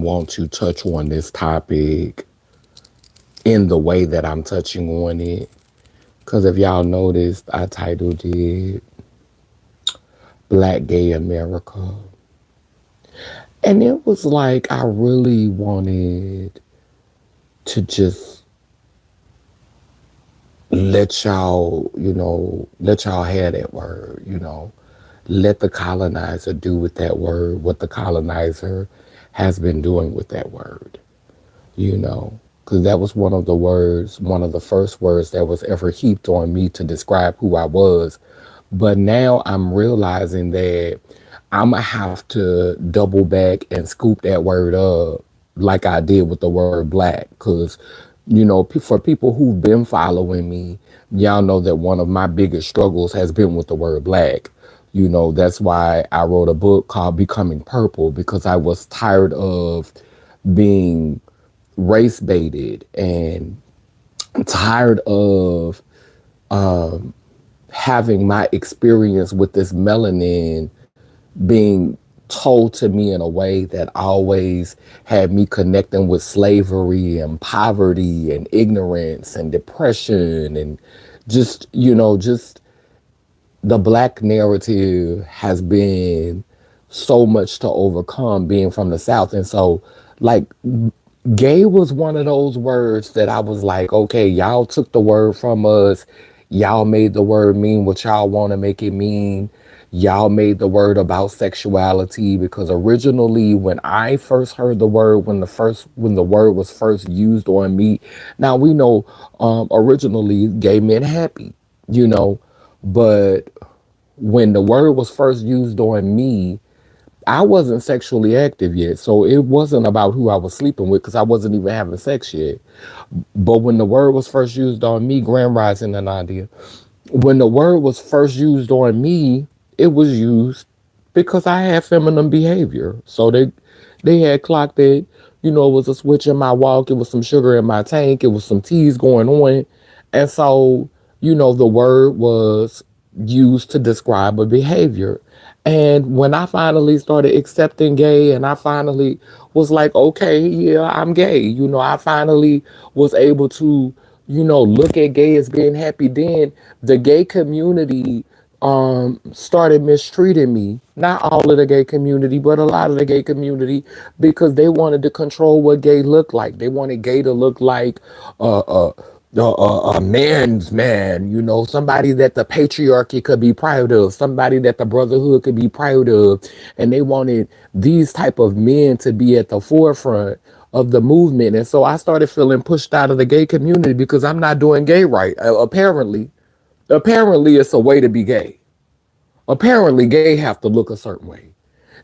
want to touch on this topic in the way that I'm touching on it. Because if y'all noticed, I titled it Black Gay America. And it was like I really wanted to just let y'all, let y'all have that word, Let the colonizer do with that word what the colonizer has been doing with that word, Because that was one of the first words that was ever heaped on me to describe who I was. But now I'm realizing that I'm going to have to double back and scoop that word up like I did with the word black. Because, for people who've been following me, y'all know that one of my biggest struggles has been with the word black. That's why I wrote a book called Becoming Purple, because I was tired of being race baited and tired of having my experience with this melanin being told to me in a way that always had me connecting with slavery and poverty and ignorance and depression and just the black narrative has been so much to overcome being from the South. And so like gay was one of those words that I was like, okay, y'all took the word from us. Y'all made the word mean what y'all want to make it mean. Y'all made the word about sexuality, because originally when I first heard the word, when the word was first used on me, now we know originally gay men happy, but when the word was first used on me, I wasn't sexually active yet. So it wasn't about who I was sleeping with, because I wasn't even having sex yet. But when the word was first used on me, Grand Rising and Nadia, when the word was first used on me, it was used because I had feminine behavior. So they had clocked it, it was a switch in my walk, it was some sugar in my tank, it was some teas going on. And so, the word was used to describe a behavior. And when I finally started accepting gay and I finally was like, okay, yeah, I'm gay, I finally was able to, look at gay as being happy, then the gay community started mistreating me. Not all of the gay community, but a lot of the gay community, because they wanted to control what gay looked like. They wanted gay to look like a man's man, somebody that the patriarchy could be proud of, somebody that the brotherhood could be proud of. And they wanted these type of men to be at the forefront of the movement. And so I started feeling pushed out of the gay community because I'm not doing gay right. Apparently it's a way to be gay. Apparently gay have to look a certain way.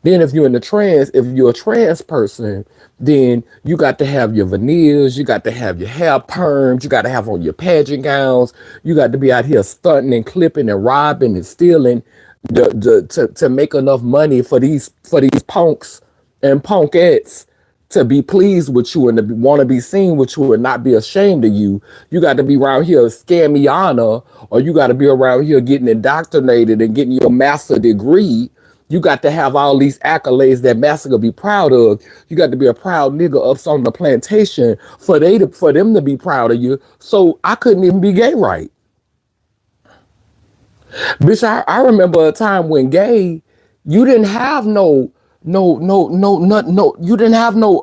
Then if you're a trans person, then you got to have your veneers, you got to have your hair permed, you got to have on your pageant gowns, you got to be out here stunting and clipping and robbing and stealing to make enough money for these punks and punkettes to be pleased with you and to want to be seen with you and not be ashamed of you. You got to be around here scammiana, or you got to be around here getting indoctrinated and getting your master degree. You got to have all these accolades that master could be proud of. You got to be a proud nigga up on the plantation for them to be proud of you. So I couldn't even be gay right. Bitch, I remember a time when gay, you didn't have you didn't have you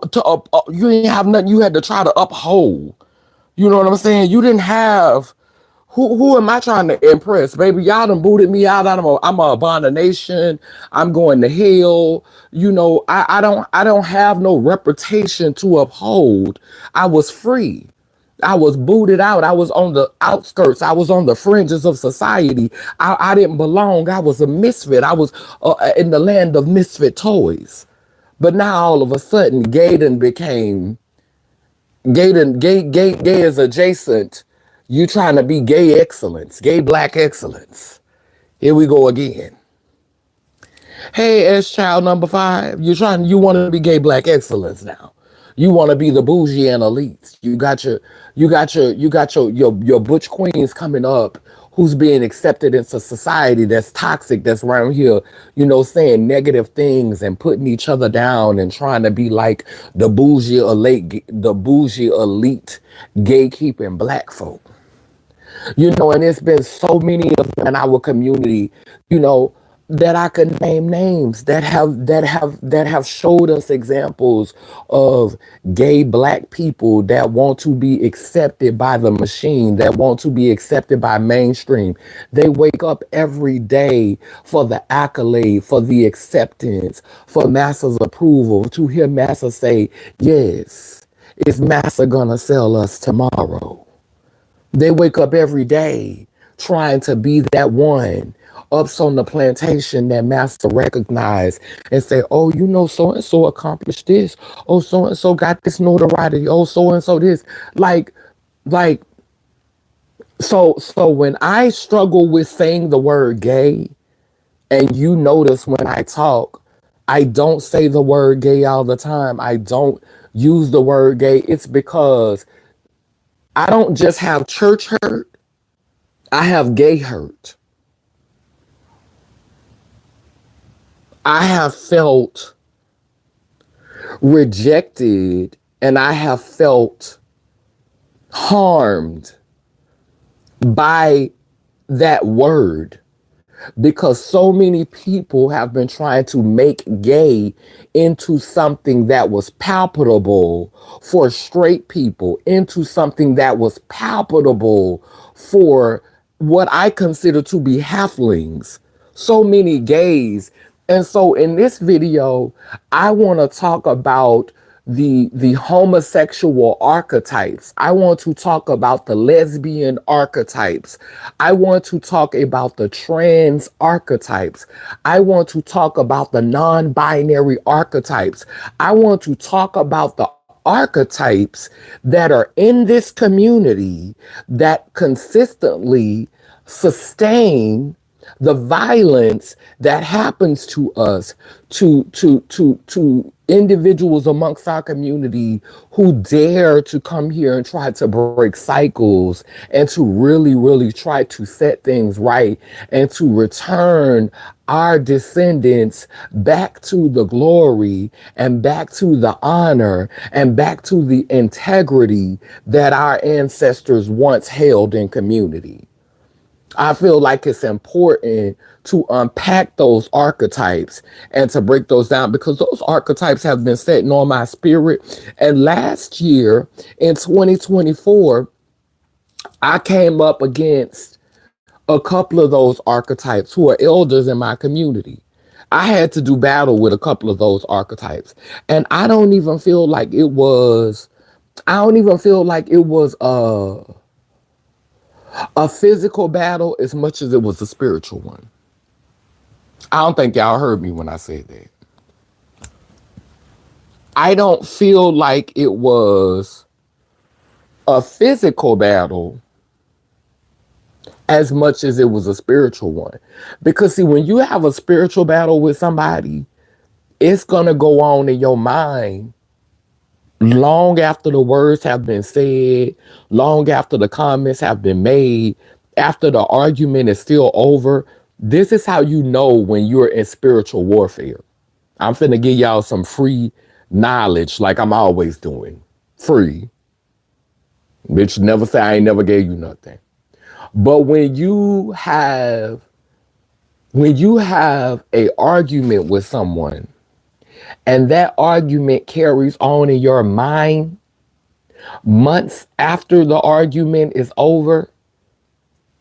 didn't have nothing you had to try to uphold. You know what I'm saying? You didn't have, who am I trying to impress? Baby, y'all done booted me out. I'm a abomination. I'm going to hell. I don't have no reputation to uphold. I was free. I was booted out. I was on the outskirts. I was on the fringes of society. I didn't belong. I was a misfit. I was in the land of misfit toys. But now all of a sudden, gay is adjacent. You trying to be gay excellence, gay black excellence. Here we go again. Hey, S child number 5, you want to be gay black excellence now. You want to be the bougie and elites. You got your butch queens coming up who's being accepted into society that's toxic, that's around here, saying negative things and putting each other down and trying to be like the bougie elite gatekeeping black folk. And it's been so many of them in our community, you know, that I could name names that have showed us examples of gay black people that want to be accepted by the machine, that want to be accepted by mainstream. They wake up every day for the accolade, for the acceptance, for massa's approval, to hear massa say, yes, is massa gonna sell us tomorrow? They wake up every day trying to be that one ups on the plantation that master recognize and say, oh, so and so accomplished this. Oh, so and so got this notoriety. Oh, so and so this. Like, like, so when I struggle with saying the word gay, and you notice when I talk, I don't say the word gay all the time. I don't use the word gay. It's because I don't just have church hurt, I have gay hurt. I have felt rejected and I have felt harmed by that word, because so many people have been trying to make gay into something that was palpable for straight people, into something that was palpable for what I consider to be halflings. So many gays. And so in this video, I want to talk about the homosexual archetypes. I want to talk about the lesbian archetypes. I want to talk about the trans archetypes. I want to talk about the non-binary archetypes. I want to talk about the archetypes that are in this community that consistently sustain the violence that happens to us, to individuals amongst our community who dare to come here and try to break cycles and to really try to set things right and to return our descendants back to the glory and back to the honor and back to the integrity that our ancestors once held in community. I feel like it's important to unpack those archetypes and to break those down, because those archetypes have been setting on my spirit. And last year in 2024, I came up against a couple of those archetypes who are elders in my community. I had to do battle with a couple of those archetypes. And I don't even feel like it was a physical battle as much as it was a spiritual one. I don't think y'all heard me when I said that. I don't feel like it was a physical battle as much as it was a spiritual one. Because see, when you have a spiritual battle with somebody, it's going to go on in your mind long after the words have been said, long after the comments have been made, after the argument is still over. This is how you know when you're in spiritual warfare. I'm finna give y'all some free knowledge like I'm always doing. Free. Bitch, never say I ain't never gave you nothing. But when you have a argument with someone, and that argument carries on in your mind months after the argument is over,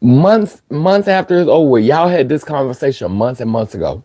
months after it's over. Y'all had this conversation months and months ago.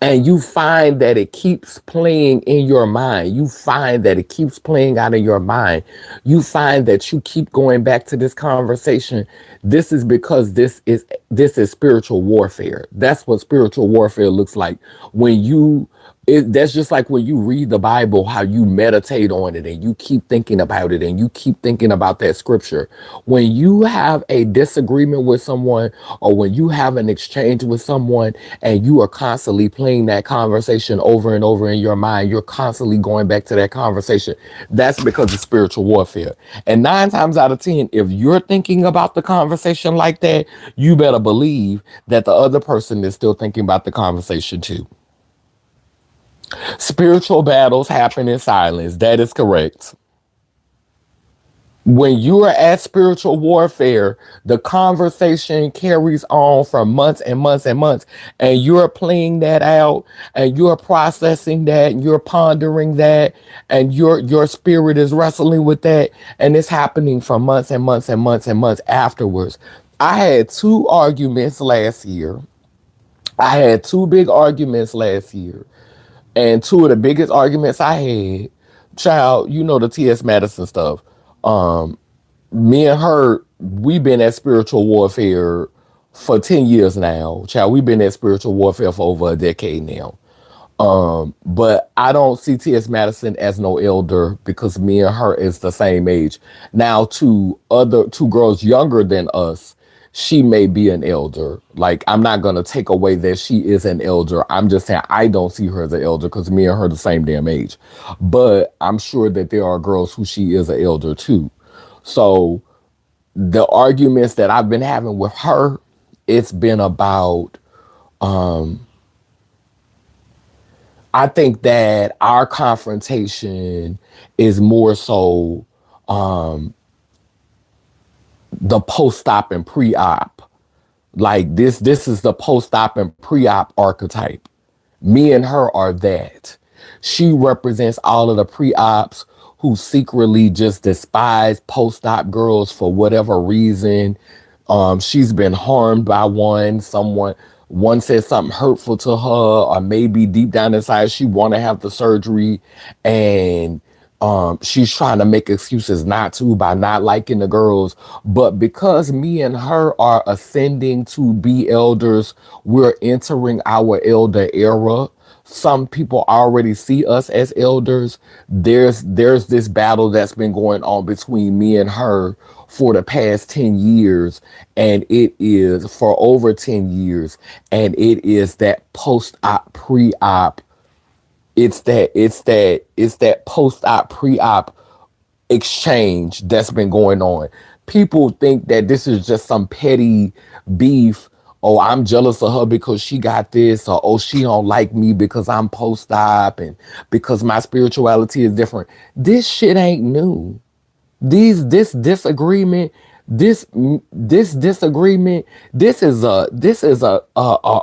And you find that it keeps playing in your mind. You find that it keeps playing out in your mind. You find that you keep going back to this conversation. This is because this is spiritual warfare. That's what spiritual warfare looks like. When you That's just like when you read the Bible, how you meditate on it and you keep thinking about it and you keep thinking about that scripture. When you have a disagreement with someone, or when you have an exchange with someone and you are constantly playing that conversation over and over in your mind, you're constantly going back to that conversation. That's because of spiritual warfare. And 9 times out of 10, if you're thinking about the conversation like that, you better believe that the other person is still thinking about the conversation too. Spiritual battles happen in silence. That is correct. When you are at spiritual warfare, the conversation carries on for months and months and months. And you're playing that out and you're processing that and you're pondering that and your spirit is wrestling with that. And it's happening for months and months and months and months afterwards. I had two arguments last year. I had two big arguments last year. And two of the biggest arguments I had, child, you know the T.S. Madison stuff. Um, Me and her, we've been at spiritual warfare for 10 years now. Child, we've been at spiritual warfare for over a decade now. But I don't see T.S. Madison as no elder because me and her is the same age. Now, to other two girls younger than us, she may be an elder. Like, I'm not gonna take away that she is an elder. I'm just saying I don't see her as an elder because me and her the same damn age. But I'm sure that there are girls who she is an elder too. So the arguments that I've been having with her, it's been about I think that our confrontation is more so the post-op and pre-op. Like this is the post-op and pre-op archetype. Me and her are that. She represents all of the pre-ops who secretly just despise post-op girls for whatever reason. She's been harmed by one said something hurtful to her, or maybe deep down inside she want to have the surgery, and she's trying to make excuses not to by not liking the girls. But because me and her are ascending to be elders, we're entering our elder era. Some people already see us as elders. There's this battle that's been going on between me and her for the past 10 years, and it is for over 10 years, and it is that post-op pre-op. It's that post-op pre-op exchange that's been going on. People think that this is just some petty beef. Oh, I'm jealous of her because she got this, or oh, she don't like me because I'm post-op and because my spirituality is different. This shit ain't new. This disagreement, this disagreement, this is a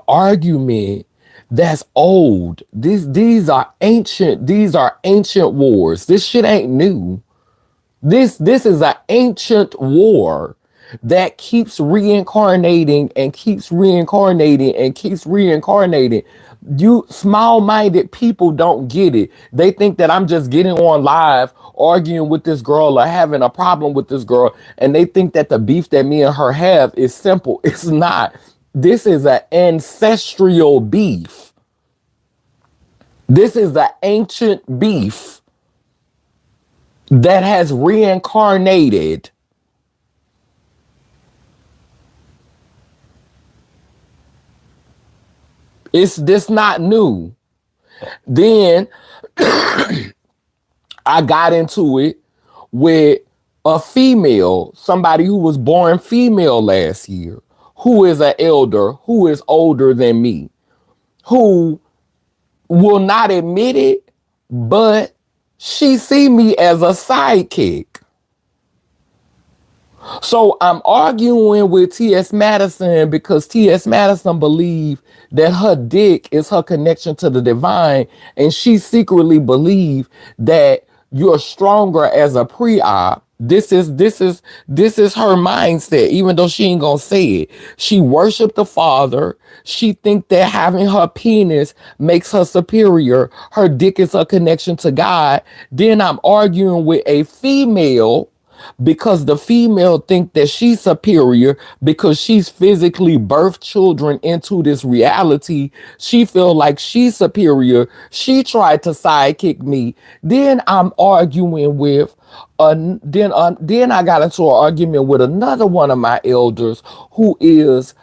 argument that's old. These are ancient wars. This shit ain't new. This is an ancient war that keeps reincarnating and keeps reincarnating and keeps reincarnating. You small-minded people don't get it. They think that I'm just getting on live arguing with this girl or having a problem with this girl, and they think that the beef that me and her have is simple. It's not. This is an ancestral beef. This is an ancient beef that has reincarnated. It's this not new. Then I got into it with a female, somebody who was born female last year, who is an elder, who is older than me, who will not admit it, but she see me as a sidekick. So I'm arguing with T.S. Madison because T.S. Madison believe that her dick is her connection to the divine, and she secretly believe that you're stronger as a pre-op. This is her mindset, even though she ain't gonna say it. She worshiped the Father. She think that having her penis makes her superior. Her dick is her connection to God. Then I'm arguing with a female because the female think that she's superior because she's physically birthed children into this reality. She feel like she's superior. She tried to sidekick me. Then I'm arguing with then I got into an argument with another one of my elders who is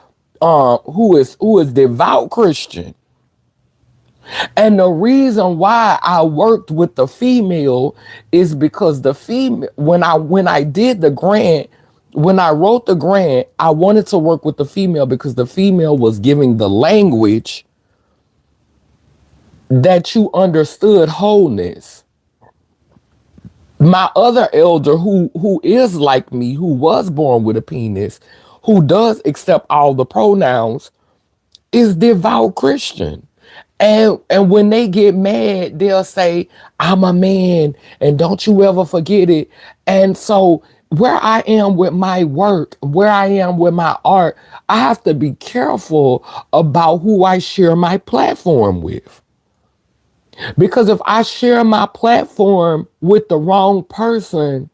devout Christian. And the reason why I worked with the female is because the female, when I did the grant, when I wrote the grant, I wanted to work with the female because the female was giving the language that you understood wholeness. My other elder who is like me, who was born with a penis, who does accept all the pronouns, is devout Christian. And when they get mad, they'll say, I'm a man and don't you ever forget it. And so where I am with my work, where I am with my art, I have to be careful about who I share my platform with. Because if I share my platform with the wrong person,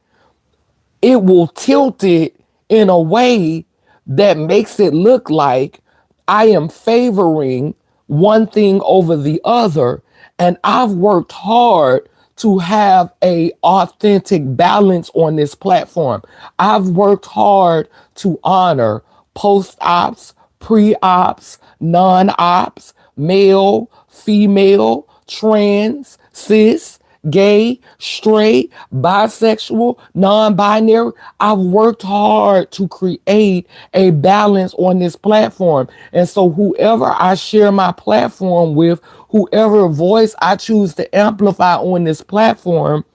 it will tilt it in a way that makes it look like I am favoring one thing over the other. And I've worked hard to have a authentic balance on this platform. I've worked hard to honor post-ops, pre-ops, non-ops, male, female, trans, cis, gay, straight, bisexual, non-binary. I've worked hard to create a balance on this platform. And so whoever I share my platform with, whoever voice I choose to amplify on this platform,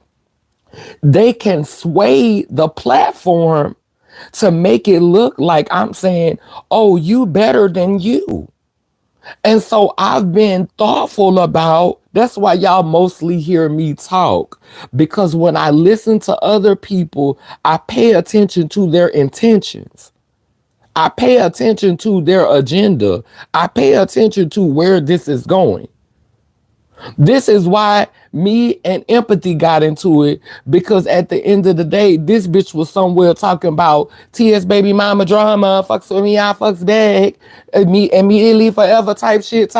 they can sway the platform to make it look like I'm saying, oh, you better than you. And so I've been thoughtful about, that's why y'all mostly hear me talk, because when I listen to other people, I pay attention to their intentions. I pay attention to their agenda. I pay attention to where this is going. This is why me and Empathy got into it, because at the end of the day, this bitch was somewhere talking about TS baby mama drama, fucks with me, I fucks back, and me immediately forever type shit.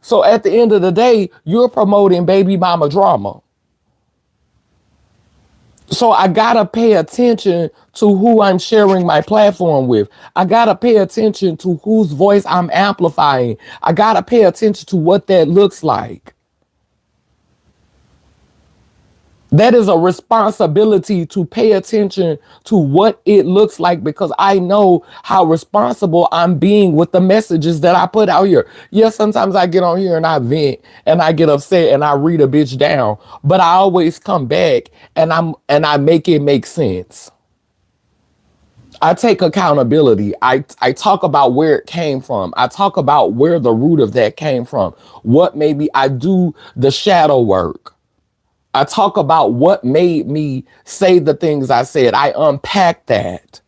So at the end of the day, you're promoting baby mama drama. So I gotta pay attention to who I'm sharing my platform with. I gotta pay attention to whose voice I'm amplifying. I gotta pay attention to what that looks like. That is a responsibility to pay attention to what it looks like, because I know how responsible I'm being with the messages that I put out here. Yes, sometimes I get on here and I vent and I get upset and I read a bitch down, but I always come back and I make it make sense. I take accountability. I talk about where it came from. I talk about where the root of that came from. What maybe I do the shadow work. I talk about what made me say the things I said. I unpack that.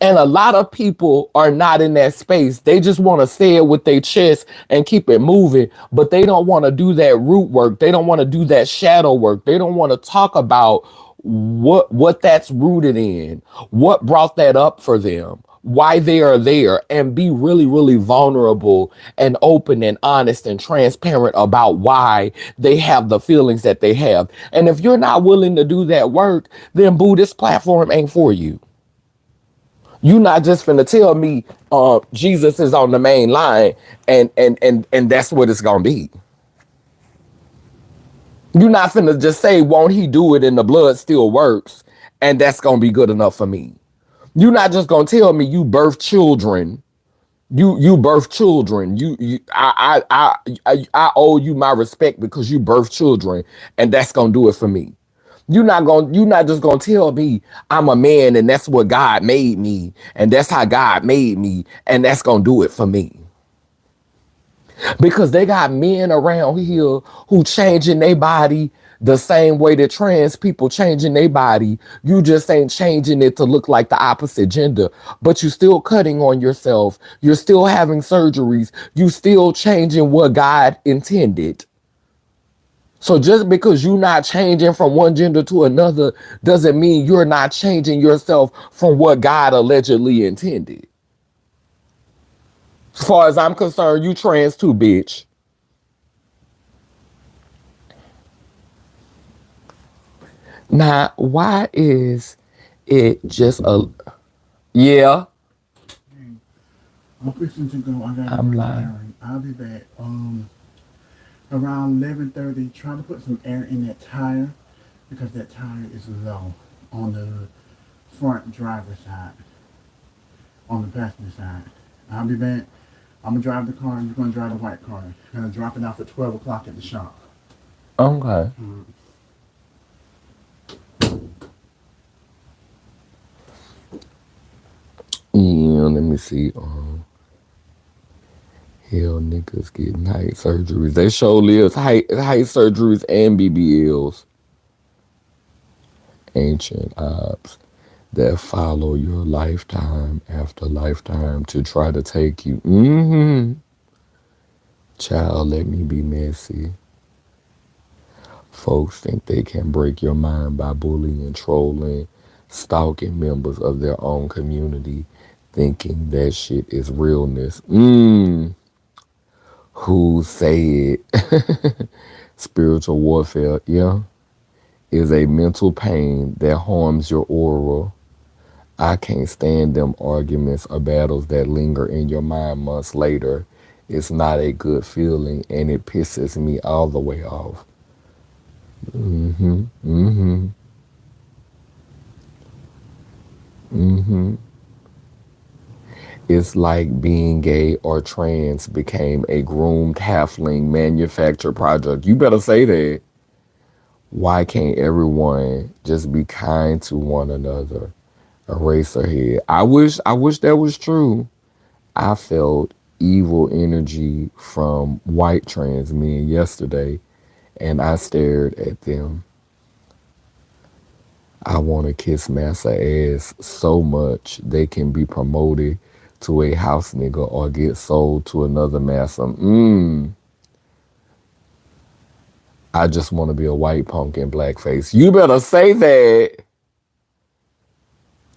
And a lot of people are not in that space. They just want to say it with their chest and keep it moving, but they don't want to do that root work. They don't want to do that shadow work. They don't want to talk about what that's rooted in, what brought that up for them, why they are there, and be really, really vulnerable and open and honest and transparent about why they have the feelings that they have. And if you're not willing to do that work, then boo, this platform ain't for you. You're not just finna tell me Jesus is on the main line and that's what it's gonna be. You're not finna just say, won't he do it and the blood still works, and that's gonna be good enough for me. You're not just gonna tell me you birth children. You birth children. I owe you my respect because you birth children, and that's gonna do it for me. You're not just gonna tell me I'm a man and that's what God made me, and that's how God made me, and that's gonna do it for me. Because they got men around here who changing their body the same way that trans people changing their body. You just ain't changing it to look like the opposite gender, but you still cutting on yourself. You're still having surgeries. You still changing what God intended. So just because you're not changing from one gender to another doesn't mean you're not changing yourself from what God allegedly intended. As far as I'm concerned, you trans too, bitch. Now, why is it just a yeah? Hey, I'm fixing to go. I gotta I'm run an lying. errand. I'll be back. Around 11:30. Try to put some air in that tire because that tire is low on the front driver's side, on the passenger side. I'll be back. I'm gonna drive the car. And you're gonna drive the white car. Gonna drop it off at 12 o'clock at the shop. Okay. Mm. Yeah, let me see. Hell, niggas getting height surgeries. They show lives height surgeries and BBLs. Ancient ops that follow your lifetime after lifetime to try to take you. Child, let me be messy. Folks think they can break your mind by bullying, trolling, stalking members of their own community, thinking that shit is realness. Who say it? Spiritual warfare, yeah, is a mental pain that harms your aura. I can't stand them arguments or battles that linger in your mind months later. It's not a good feeling and it pisses me all the way off. Mm-hmm. Mm-hmm. Mm-hmm. It's like being gay or trans became a groomed halfling manufactured project. You better say that. Why can't everyone just be kind to one another? Eraserhead. I wish that was true. I felt evil energy from white trans men yesterday and I stared at them. I want to kiss massa ass so much they can be promoted to a house nigga or get sold to another massa. I just want to be a white punk in blackface. You better say that.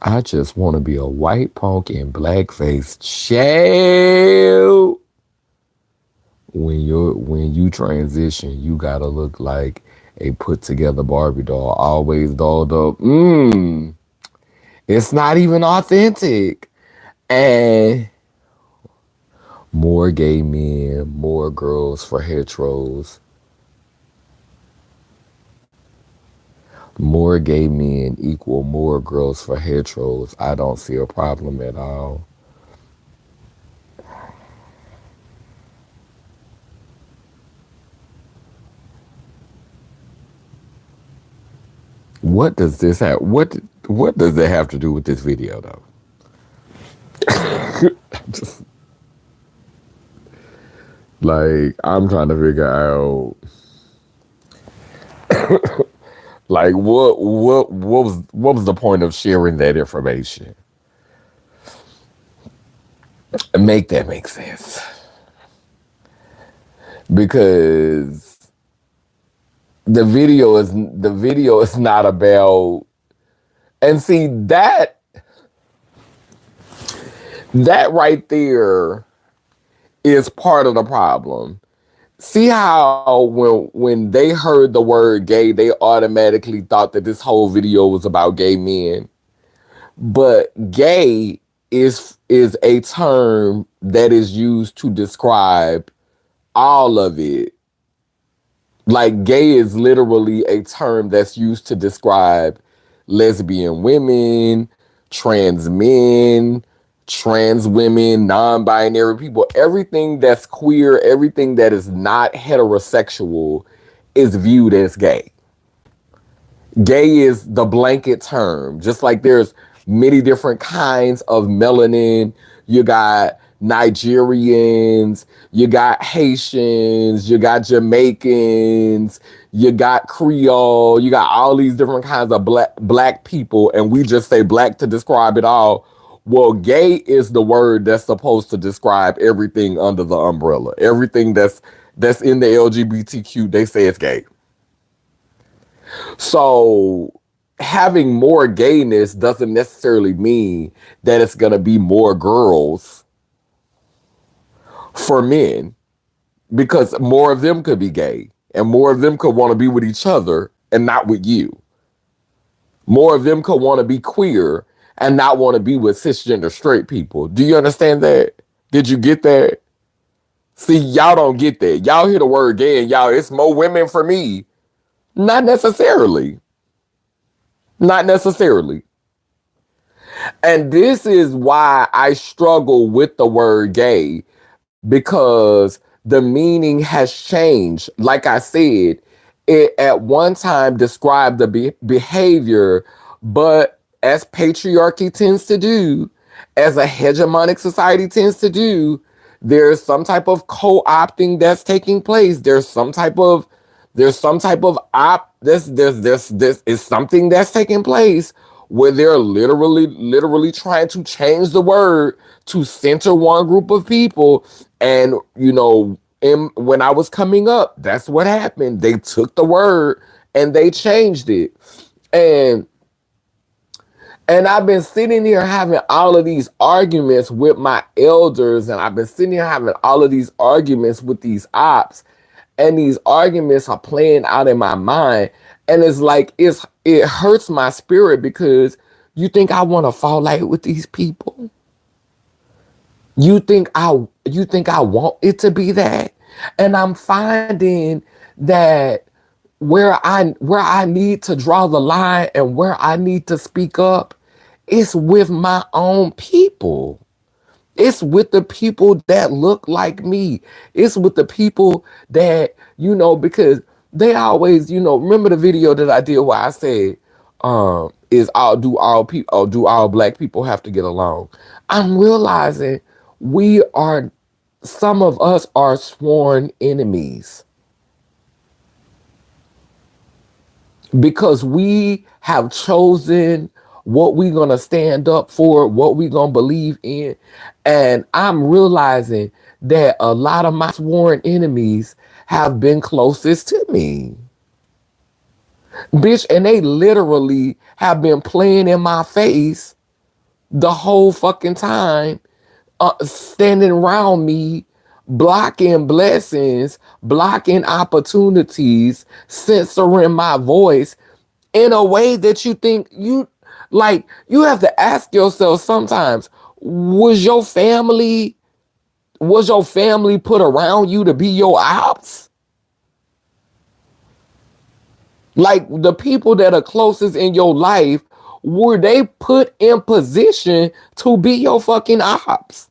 I just want to be a white punk in blackface. Chill. When you transition, you gotta look like a put together Barbie doll, always dolled up. It's not even authentic. And more gay men, more girls for heteros. More gay men equal more girls for heteros. I don't see a problem at all. What does this have? What does that have to do with this video though? Just, like I'm trying to figure out like what was the point of sharing that information? Make that make sense. Because the video is not about and see that right there is part of the problem. See how when they heard the word gay, they automatically thought that this whole video was about gay men. But gay is a term that is used to describe all of it. Like gay is literally a term that's used to describe lesbian women, trans men, trans women, non-binary people, everything that's queer, everything that is not heterosexual is viewed as gay. Gay is the blanket term. Just like there's many different kinds of melanin. You got Nigerians, you got Haitians, you got Jamaicans, you got Creole, you got all these different kinds of black people, and we just say black to describe it all. Well, gay is the word that's supposed to describe everything under the umbrella. Everything that's in the LGBTQ, they say it's gay. So having more gayness doesn't necessarily mean that it's going to be more girls for men, because more of them could be gay and more of them could want to be with each other and not with you. More of them could want to be queer and not want to be with cisgender straight people. Do you understand that? Did you get that? See, y'all don't get that. Y'all hear the word gay and y'all, it's more women for me. Not necessarily. Not necessarily. And this is why I struggle with the word gay, because the meaning has changed. Like I said, it at one time described the behavior, but as patriarchy tends to do, as a hegemonic society tends to do, there's some type of co-opting that's taking place. There's some type of this is something that's taking place where they're literally trying to change the word to center one group of people. And when I was coming up, that's what happened. They took the word and they changed it. and and I've been sitting here having all of these arguments with my elders, and I've been sitting here having all of these arguments with these ops, and these arguments are playing out in my mind. And it's like it hurts my spirit, because you think I want to fall out with these people? You think I want it to be that? And I'm finding that where I need to draw the line and where I need to speak up, it's with my own people. It's with the people that look like me. It's with the people that, because they always, remember the video that I did where I said, do all black people have to get along? I'm realizing we are, some of us are sworn enemies, because we have chosen what we're going to stand up for, what we're going to believe in. And I'm realizing that a lot of my sworn enemies have been closest to me. Bitch, and they literally have been playing in my face the whole fucking time, standing around me, blocking blessings, blocking opportunities, censoring my voice in a way that you think you have to ask yourself sometimes, was your family put around you to be your ops? Like, the people that are closest in your life, were they put in position to be your fucking ops?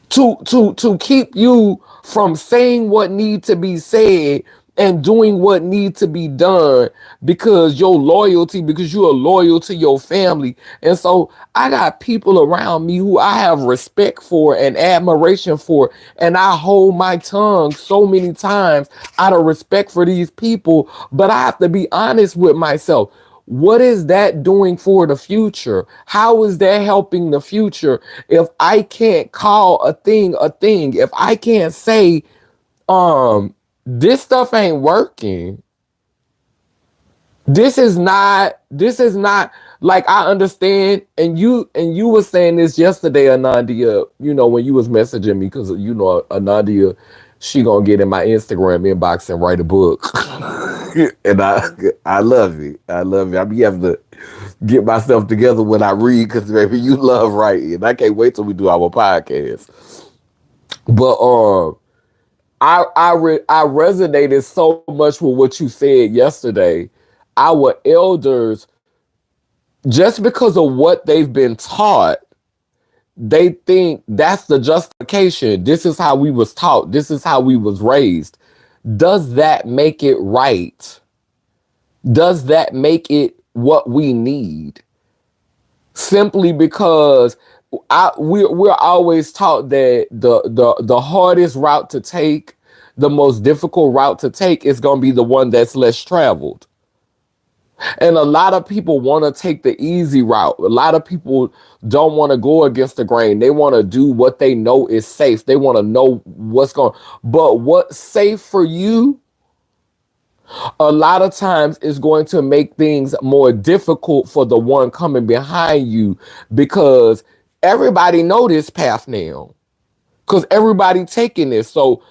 To keep you from saying what needs to be said and doing what needs to be done, because you are loyal to your family. And so I got people around me who I have respect for and admiration for, and I hold my tongue so many times out of respect for these people. But I have to be honest with myself. What is that doing for the future? How is that helping the future if I can't call a thing a thing? If I can't say, this stuff ain't working. This is not like, I understand. And you were saying this yesterday, Anandia, when you was messaging me, because Anandia, she gonna get in my Instagram inbox and write a book. And I love it. I love it. I be having to get myself together when I read, because baby, you love writing. I can't wait till we do our podcast. But I resonated so much with what you said yesterday. Our elders, just because of what they've been taught, they think that's the justification. This is how we was taught. This is how we was raised. Does that make it right? Does that make it what we need? Simply because we're always taught that the hardest route to take, the most difficult route to take, is going to be the one that's less traveled. And a lot of people want to take the easy route. A lot of people don't want to go against the grain. They want to do what they know is safe. They want to know what's going. But what's safe for you A lot of times it's going to make things more difficult for the one coming behind you because everybody know this path now because everybody taking this. So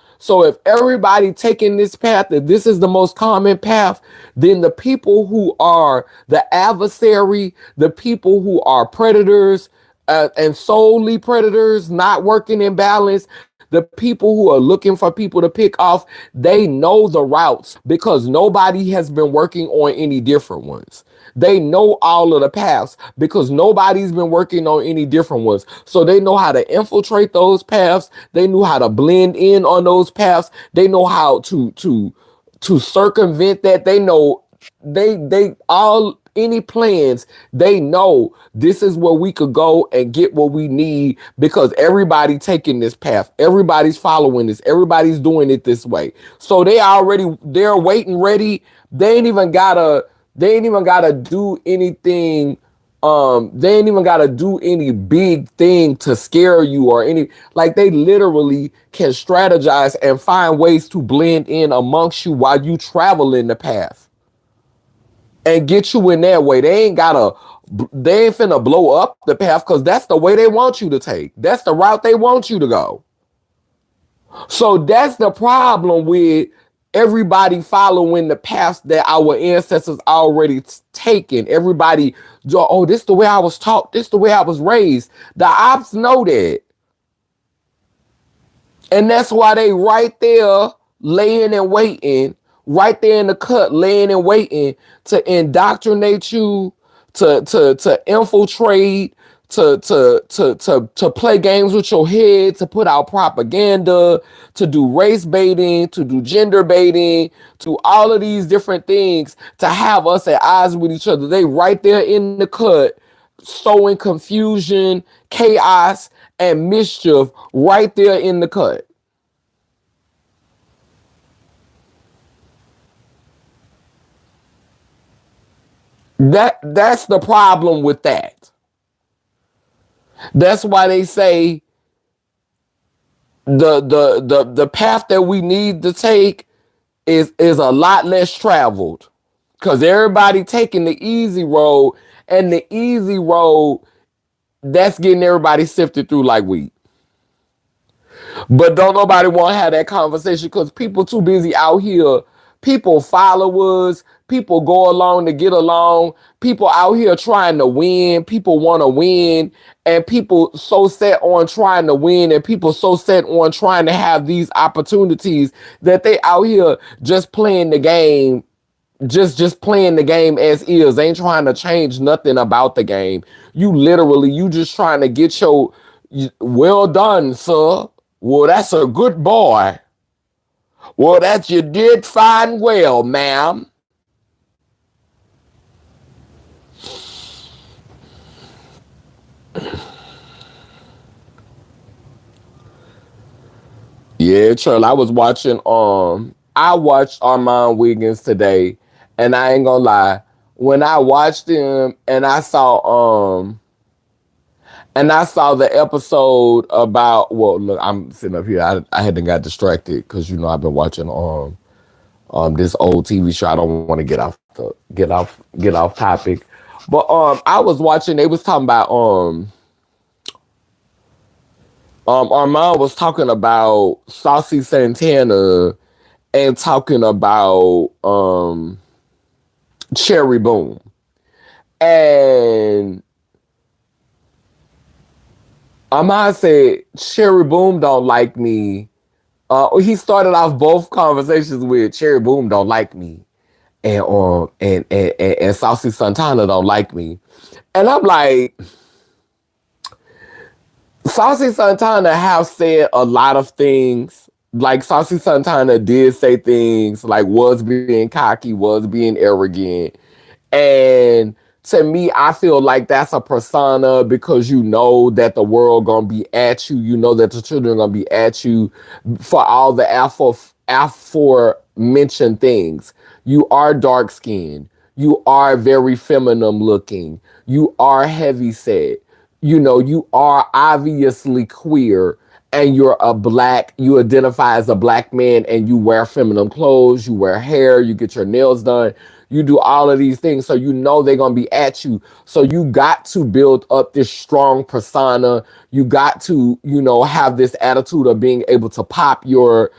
if everybody taking this path, if this is the most common path, then the people who are the adversary, the people who are predators, and solely predators, not working in balance, the people who are looking for people to pick off, they know the routes because nobody has been working on any different ones. They know all of the paths because nobody's been working on any different ones. So they know how to infiltrate those paths. They know how to blend in on those paths. They know how to circumvent that. They know they all any plans, they know this is where we could go and get what we need because everybody taking this path, everybody's following this, everybody's doing it this way. So they're waiting ready. They ain't even gotta do anything. They ain't even gotta do any big thing to scare you or any, like, they literally can strategize and find ways to blend in amongst you while you travel in the path and get you in that way. They ain't finna blow up the path because that's the way they want you to take. That's the route they want you to go. So that's the problem with everybody following the paths that our ancestors already taken. Everybody, oh, this is the way I was taught. This is the way I was raised. The ops know that. And that's why they right there laying and waiting, right there in the cut, laying and waiting to indoctrinate you, to infiltrate, to play games with your head, to put out propaganda, to do race baiting, to do gender baiting, to all of these different things, to have us at odds with each other. They right there in the cut, sowing confusion, chaos, and mischief right there in the cut. That's the problem with that. That's why they say the path that we need to take is a lot less traveled because everybody taking the easy road, and the easy road, that's getting everybody sifted through like wheat. But don't nobody want to have that conversation because people too busy out here. People followers, people go along to get along. People out here trying to win. People want to win. And people so set on trying to win, and people so set on trying to have these opportunities that they out here just playing the game, just playing the game as is. They ain't trying to change nothing about the game. You just trying to get your, well done, sir. Well, that's a good boy. Well, that you did fine well, ma'am. Yeah, Charlie. I watched Armand Wiggins today, and I ain't gonna lie. When I watched him and I saw the episode about, well, look, I'm sitting up here. I hadn't got distracted because I've been watching this old TV show. I don't want to get off topic. But I was watching, they was talking about Armand was talking about Saucy Santana and talking about Cherry Boom. And Armand said Cherry Boom don't like me. He started off both conversations with Cherry Boom don't like me, and Saucy Santana don't like me, and I'm like, Saucy Santana have said a lot of things. Like, Saucy Santana did say things like was being cocky, was being arrogant. And to me, I feel like that's a persona because you know that the world gonna be at you. You know that the children gonna be at you for all the aforementioned things. You are dark skinned. You are very feminine looking. You are heavy set. You are obviously queer. and you identify as a black man and you wear feminine clothes, you wear hair, you get your nails done, you do all of these things. So you know they're gonna be at you. So you got to build up this strong persona. You got to, have this attitude of being able to pop your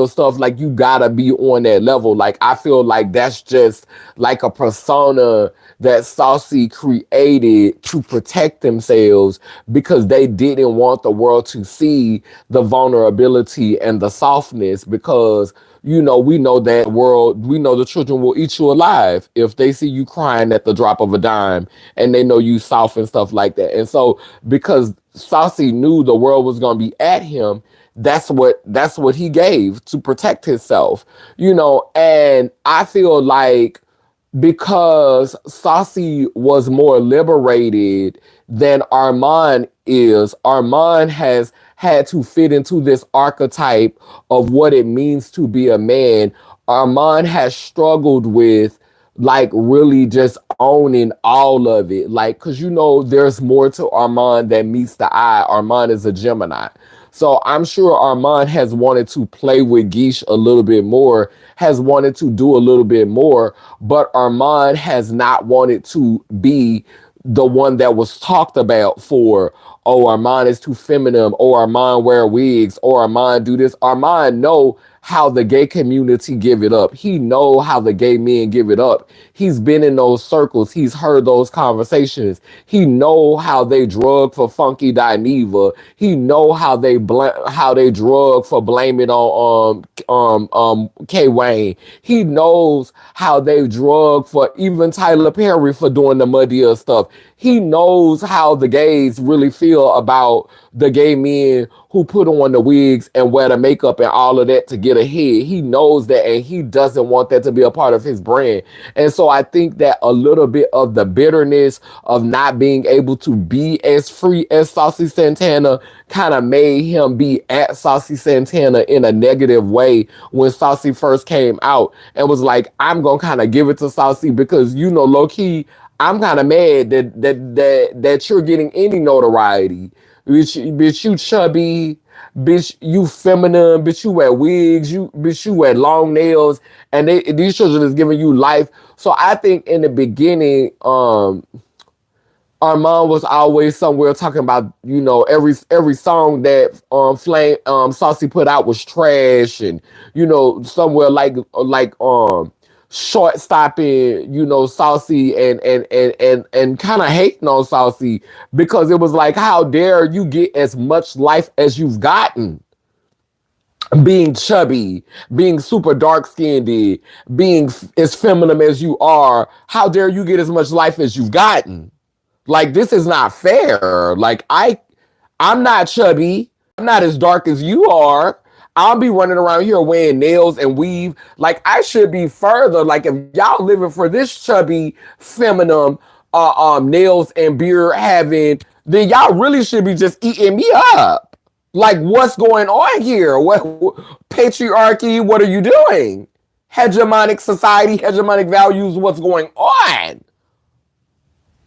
stuff. Like you gotta be on that level. Like I feel like that's just like a persona that Saucy created to protect themselves because they didn't want the world to see the vulnerability and the softness because we know that world, we know the children will eat you alive if they see you crying at the drop of a dime and they know you soft and stuff like that. And so because Saucy knew the world was going to be at him, that's what he gave to protect himself, and I feel like because Saucy was more liberated than Armand is. Armand has had to fit into this archetype of what it means to be a man. Armand has struggled with like really just owning all of it. Like, cause there's more to Armand than meets the eye. Armand is a Gemini. So I'm sure Armand has wanted to play with Guiche a little bit more, has wanted to do a little bit more, but Armand has not wanted to be the one that was talked about for, oh, Armand is too feminine, or Armand wear wigs, or Armand do this. Armand know how the gay community give it up. He know how the gay men give it up. He's been in those circles. He's heard those conversations. He know how they drug for Funky Dineva. He know how they drug for blaming on K Wayne. He knows how they drug for even Tyler Perry for doing the muddier stuff. He knows how the gays really feel about the gay men who put on the wigs and wear the makeup and all of that to get ahead. He knows that and he doesn't want that to be a part of his brand. And so I think that a little bit of the bitterness of not being able to be as free as Saucy Santana kind of made him be at Saucy Santana in a negative way when Saucy first came out and was like, I'm going to kind of give it to Saucy because, low key, I'm kind of mad that you're getting any notoriety. Bitch, you chubby, bitch, you feminine, bitch, you wear wigs, bitch, you wear long nails, and these children is giving you life. So I think in the beginning, Armand was always somewhere talking about, every song that Saucy put out was trash, and somewhere like short stopping, Saucy and kind of hating on Saucy because it was like, how dare you get as much life as you've gotten? Being chubby, being super dark skinned, being as feminine as you are, how dare you get as much life as you've gotten? Like, this is not fair. Like, I'm not chubby. I'm not as dark as you are. I'll be running around here wearing nails and weave. Like, I should be further. Like, if y'all living for this chubby, feminine, nails and beard having, then y'all really should be just eating me up. Like, what's going on here? What patriarchy? What are you doing? Hegemonic society, hegemonic values. What's going on?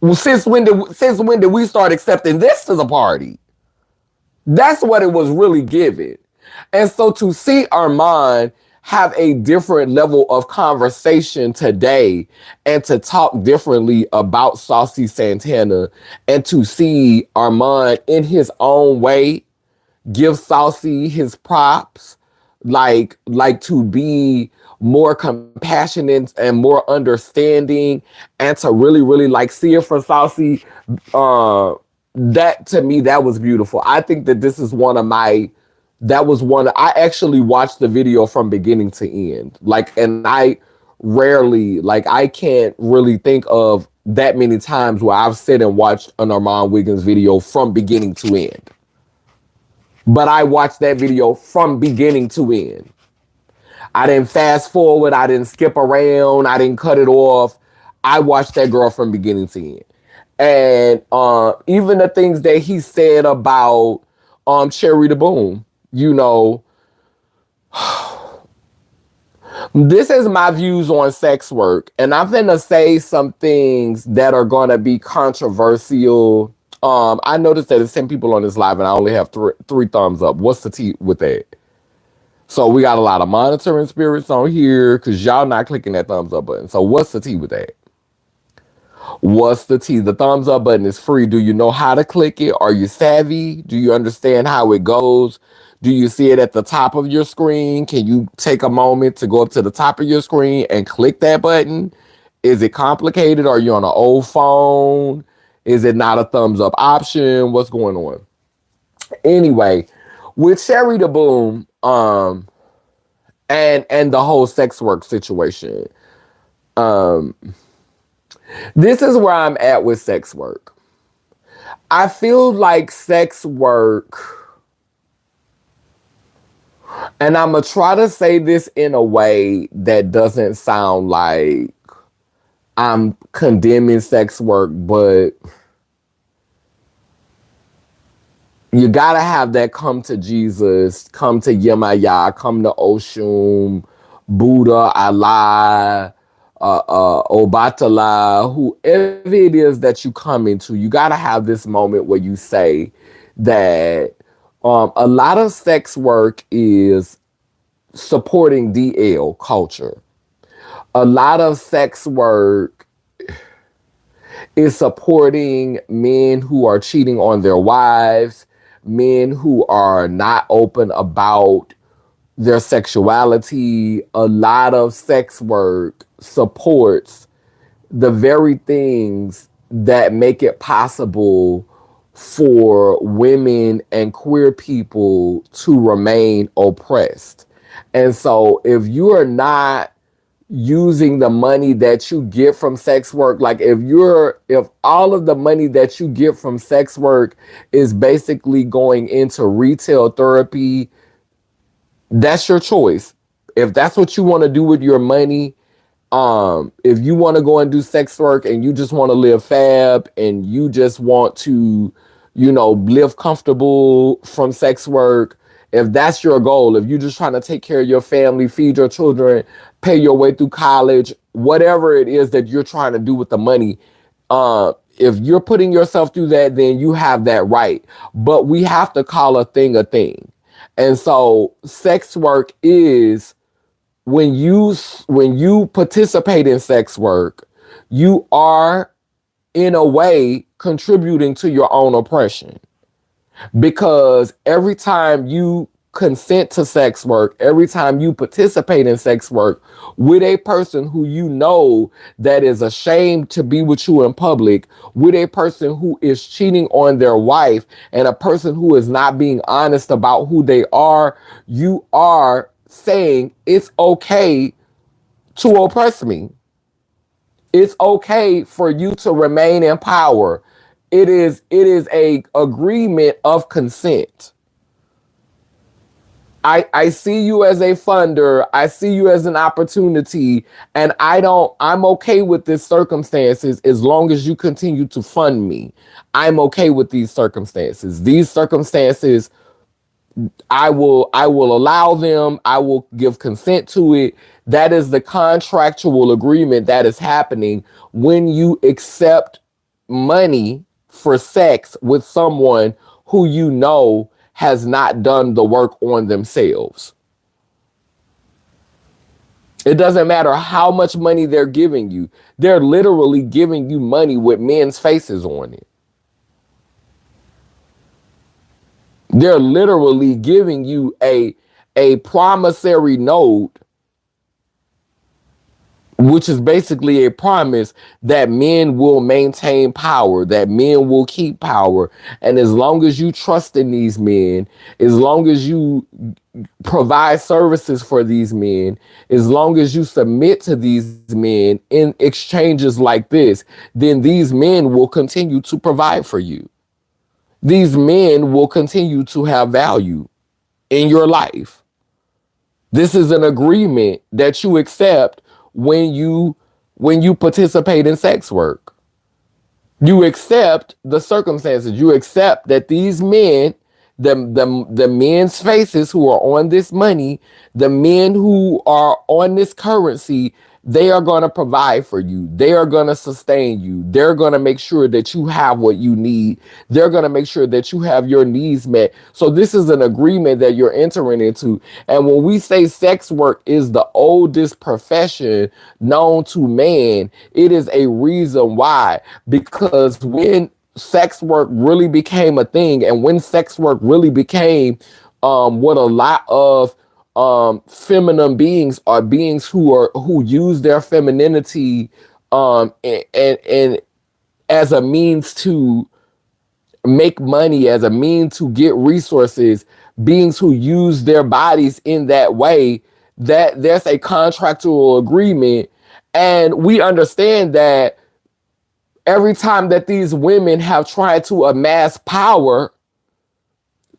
Well, since when did we start accepting this to the party? That's what it was really giving. And so to see Armand have a different level of conversation today and to talk differently about Saucy Santana and to see Armand in his own way give Saucy his props, like to be more compassionate and more understanding and to really like see it for Saucy, that to me, that was beautiful. I think that this is I actually watched the video from beginning to end. Like, and I can't really think of that many times where I've sat and watched an Armand Wiggins video from beginning to end. But I watched that video from beginning to end. I didn't fast forward. I didn't skip around. I didn't cut it off. I watched that girl from beginning to end. And even the things that he said about Cherry the Boom, this is my views on sex work. And I'm going to say some things that are going to be controversial. I noticed that there's 10 people on this live and I only have three thumbs up. What's the tea with that? So we got a lot of monitoring spirits on here because y'all not clicking that thumbs up button. So what's the tea with that? What's the tea? The thumbs up button is free. Do you know how to click it? Are you savvy? Do you understand how it goes? Do you see it at the top of your screen? Can you take a moment to go up to the top of your screen and click that button? Is it complicated? Are you on an old phone? Is it not a thumbs up option? What's going on? Anyway, with Sherry the Boom, and the whole sex work situation, um, this is where I'm at with sex work. I feel like sex work, and I'm gonna try to say this in a way that doesn't sound like I'm condemning sex work, but you gotta have that come to Jesus, come to Yemaya, come to Oshun, Buddha, Allah, Obatala, whoever it is that you come into, you gotta have this moment where you say that a lot of sex work is supporting DL culture. A lot of sex work is supporting men who are cheating on their wives, men who are not open about their sexuality. A lot of sex work supports the very things that make it possible for women and queer people to remain oppressed. And so if you are not using the money that you get from sex work, like if all of the money that you get from sex work is basically going into retail therapy, that's your choice. If that's what you want to do with your money, if you want to go and do sex work and you just want to live fab and you just want to, live comfortable from sex work, if that's your goal, if you're just trying to take care of your family, feed your children, pay your way through college, whatever it is that you're trying to do with the money, if you're putting yourself through that, then you have that right. But we have to call a thing a thing. And so sex work is, when you participate in sex work, you are in a way contributing to your own oppression. Because every time you consent to sex work, every time you participate in sex work with a person who you know that is ashamed to be with you in public, with a person who is cheating on their wife, and a person who is not being honest about who they are, you are saying it's okay to oppress me. It's okay for you to remain in power. It is a agreement of consent. I see you as a funder. I see you as an opportunity, and I'm okay with this circumstances as long as you continue to fund me. I'm okay with these circumstances. These circumstances, I will allow them. I will give consent to it. That is the contractual agreement that is happening when you accept money for sex with someone who you know has not done the work on themselves. It doesn't matter how much money they're giving you. They're literally giving you money with men's faces on it. They're literally giving you a promissory note, which is basically a promise that men will maintain power, that men will keep power. And as long as you trust in these men, as long as you provide services for these men, as long as you submit to these men in exchanges like this, then these men will continue to provide for you. These men will continue to have value in your life. This is an agreement that you accept when you participate in sex work. You accept the circumstances. You accept that these men, the men's faces who are on this money, the men who are on this currency, They are going to provide for you. They are going to sustain you. They're going to make sure that you have what you need. They're going to make sure that you have your needs met. So this is an agreement that you're entering into. And when we say sex work is the oldest profession known to man, it is a reason why. Because when sex work really became a thing, and when sex work really became what a lot of feminine beings are beings who use their femininity and as a means to make money, as a means to get resources, beings who use their bodies in that way, that there's a contractual agreement. And we understand that every time that these women have tried to amass power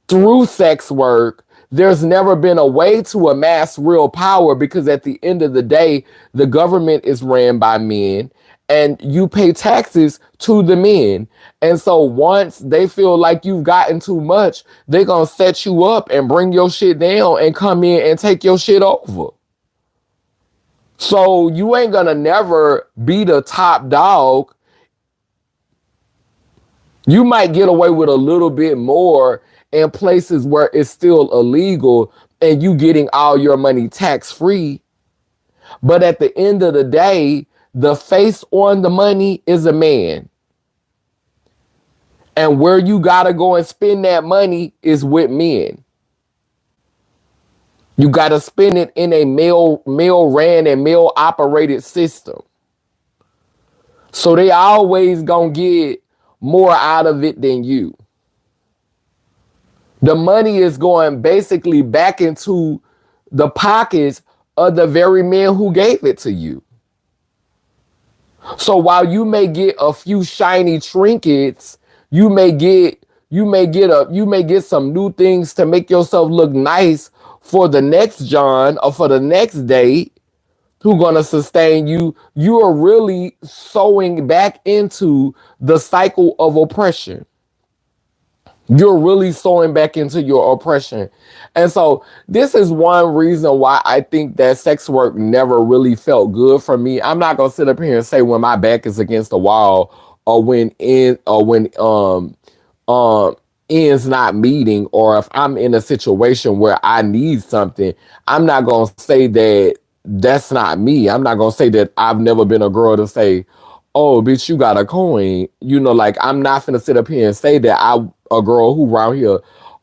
through sex work, there's never been a way to amass real power, because at the end of the day, the government is ran by men and you pay taxes to the men. And so once they feel like you've gotten too much, they're going to set you up and bring your shit down and come in and take your shit over. So you ain't going to never be the top dog. You might get away with a little bit more in places where it's still illegal and you getting all your money tax free. But at the end of the day, the face on the money is a man. And where you got to go and spend that money is with men. You got to spend it in a male ran and male operated system. So they always going to get more out of it than you. The money is going basically back into the pockets of the very men who gave it to you. So while you may get a few shiny trinkets, you may get some new things to make yourself look nice for the next John or for the next date who gonna sustain you. You are really sewing back into the cycle of oppression. You're really sewing back into your oppression. And so this is one reason why I think that sex work never really felt good for me. I'm not gonna sit up here and say when my back is against the wall or when ends not meeting, or if I'm in a situation where I need something, I'm not gonna say that that's not me. I'm not gonna say that I've never been a girl to say, oh, bitch, you got a coin. You know, like, I'm not finna sit up here and say that I a girl who around here,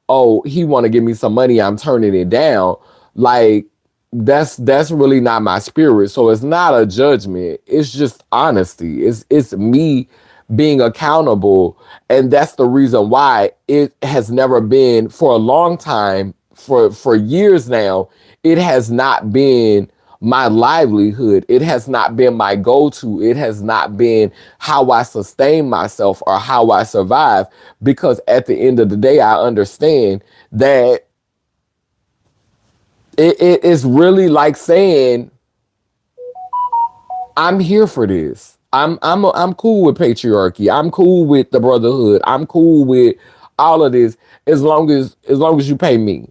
oh, he want to give me some money, I'm turning it down. Like, that's really not my spirit. So it's not a judgment. It's just honesty. It's me being accountable. And that's the reason why it has never been, for a long time, for years now, it has not been my livelihood. It has not been my go-to. It has not been how I sustain myself or how I survive. Because at the end of the day, I understand that it is really like saying, I'm here for this. I'm cool with patriarchy. I'm cool with the brotherhood. I'm cool with all of this as long as you pay me.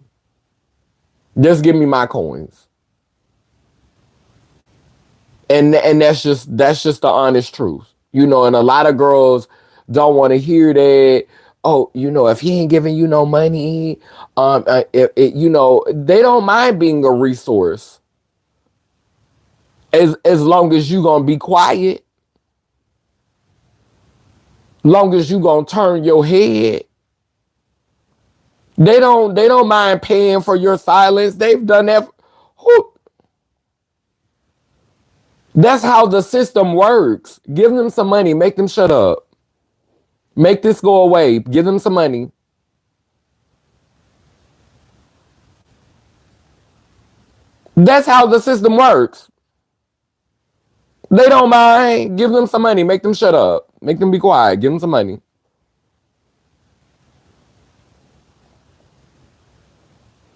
Just give me my coins. And that's just the honest truth. You know, and a lot of girls don't want to hear that. Oh, you know, if he ain't giving you no money, you know, they don't mind being a resource as long as you gonna be quiet, long as you gonna turn your head. They don't mind paying for your silence. They've done that. Who, that's how the system works. Give them some money, make them shut up. Make this go away. Give them some money. That's how the system works. They don't mind. Give them some money. Make them shut up. Make them be quiet. Give them some money.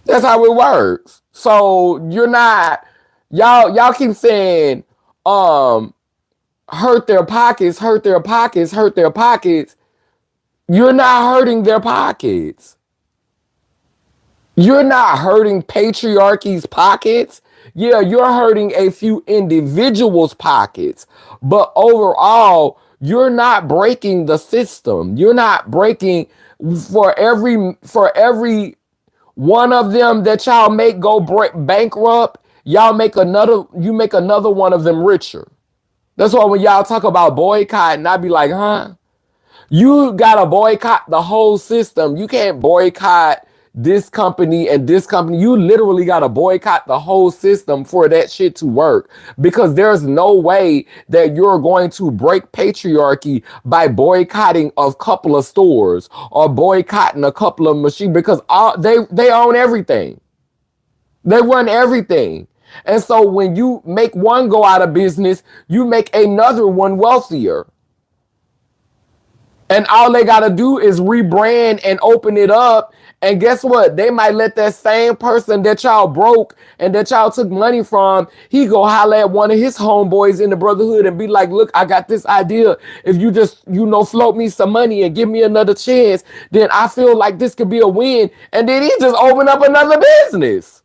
That's how it works. So you're not, y'all keep saying, hurt their pockets, hurt their pockets, hurt their pockets. You're not hurting their pockets. You're not hurting patriarchy's pockets. Yeah, you're hurting a few individuals' pockets, but overall, you're not breaking the system. You're not breaking for every one of them that y'all make go bankrupt, you make another one of them richer. That's why when y'all talk about boycotting, I be like, huh? You gotta boycott the whole system. You can't boycott this company and this company. You literally gotta boycott the whole system for that shit to work. Because there's no way that you're going to break patriarchy by boycotting a couple of stores or boycotting a couple of machines because they own everything. They run everything. And so when you make one go out of business, you make another one wealthier. And all they got to do is rebrand and open it up. And guess what? They might let that same person that y'all broke and that y'all took money from, he go holler at one of his homeboys in the brotherhood and be like, look, I got this idea. If you just, float me some money and give me another chance, then I feel like this could be a win. And then he just open up another business.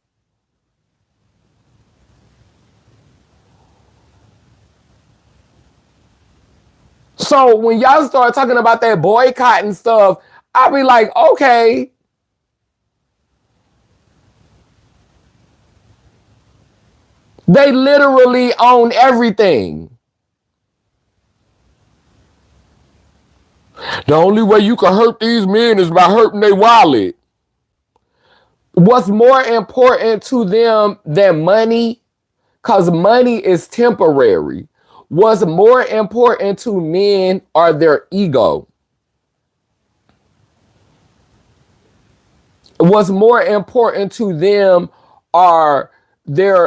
So when y'all start talking about that boycotting stuff, I'll be like, okay, they literally own everything. The only way you can hurt these men is by hurting their wallet. What's more important to them than money? Because money is temporary. What's more important to men are their ego. What's more important to them are their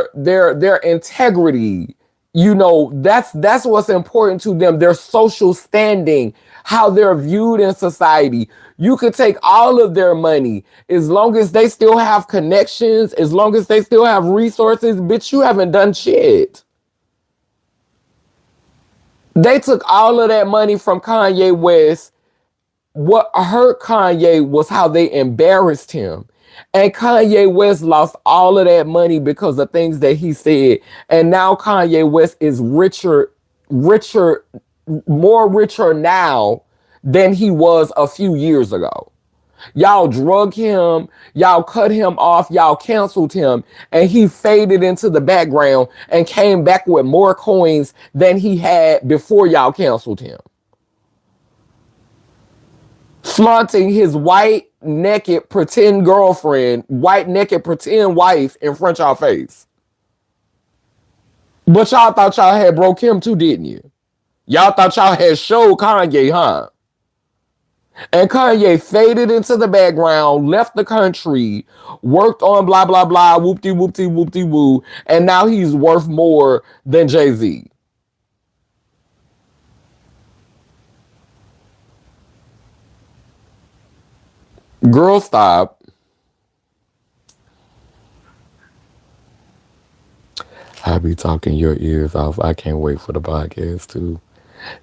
integrity. That's what's important to them. Their social standing, how they're viewed in society. You could take all of their money as long as they still have connections, as long as they still have resources. Bitch, you haven't done shit. They took all of that money from Kanye West. What hurt Kanye was how they embarrassed him. And Kanye West lost all of that money because of things that he said. And now Kanye West is richer, more richer now than he was a few years ago. Y'all drug him, y'all cut him off, y'all canceled him, and he faded into the background and came back with more coins than he had before y'all canceled him. Flaunting his white naked pretend girlfriend, white naked pretend wife in front of y'all face. But y'all thought y'all had broke him too, didn't you? Y'all thought y'all had showed Kanye, huh? And Kanye faded into the background, left the country, worked on blah, blah, blah, whoopty, whoopty, whoopty, woo. And now he's worth more than Jay-Z. Girl, stop. I be talking your ears off. I can't wait for the podcast too.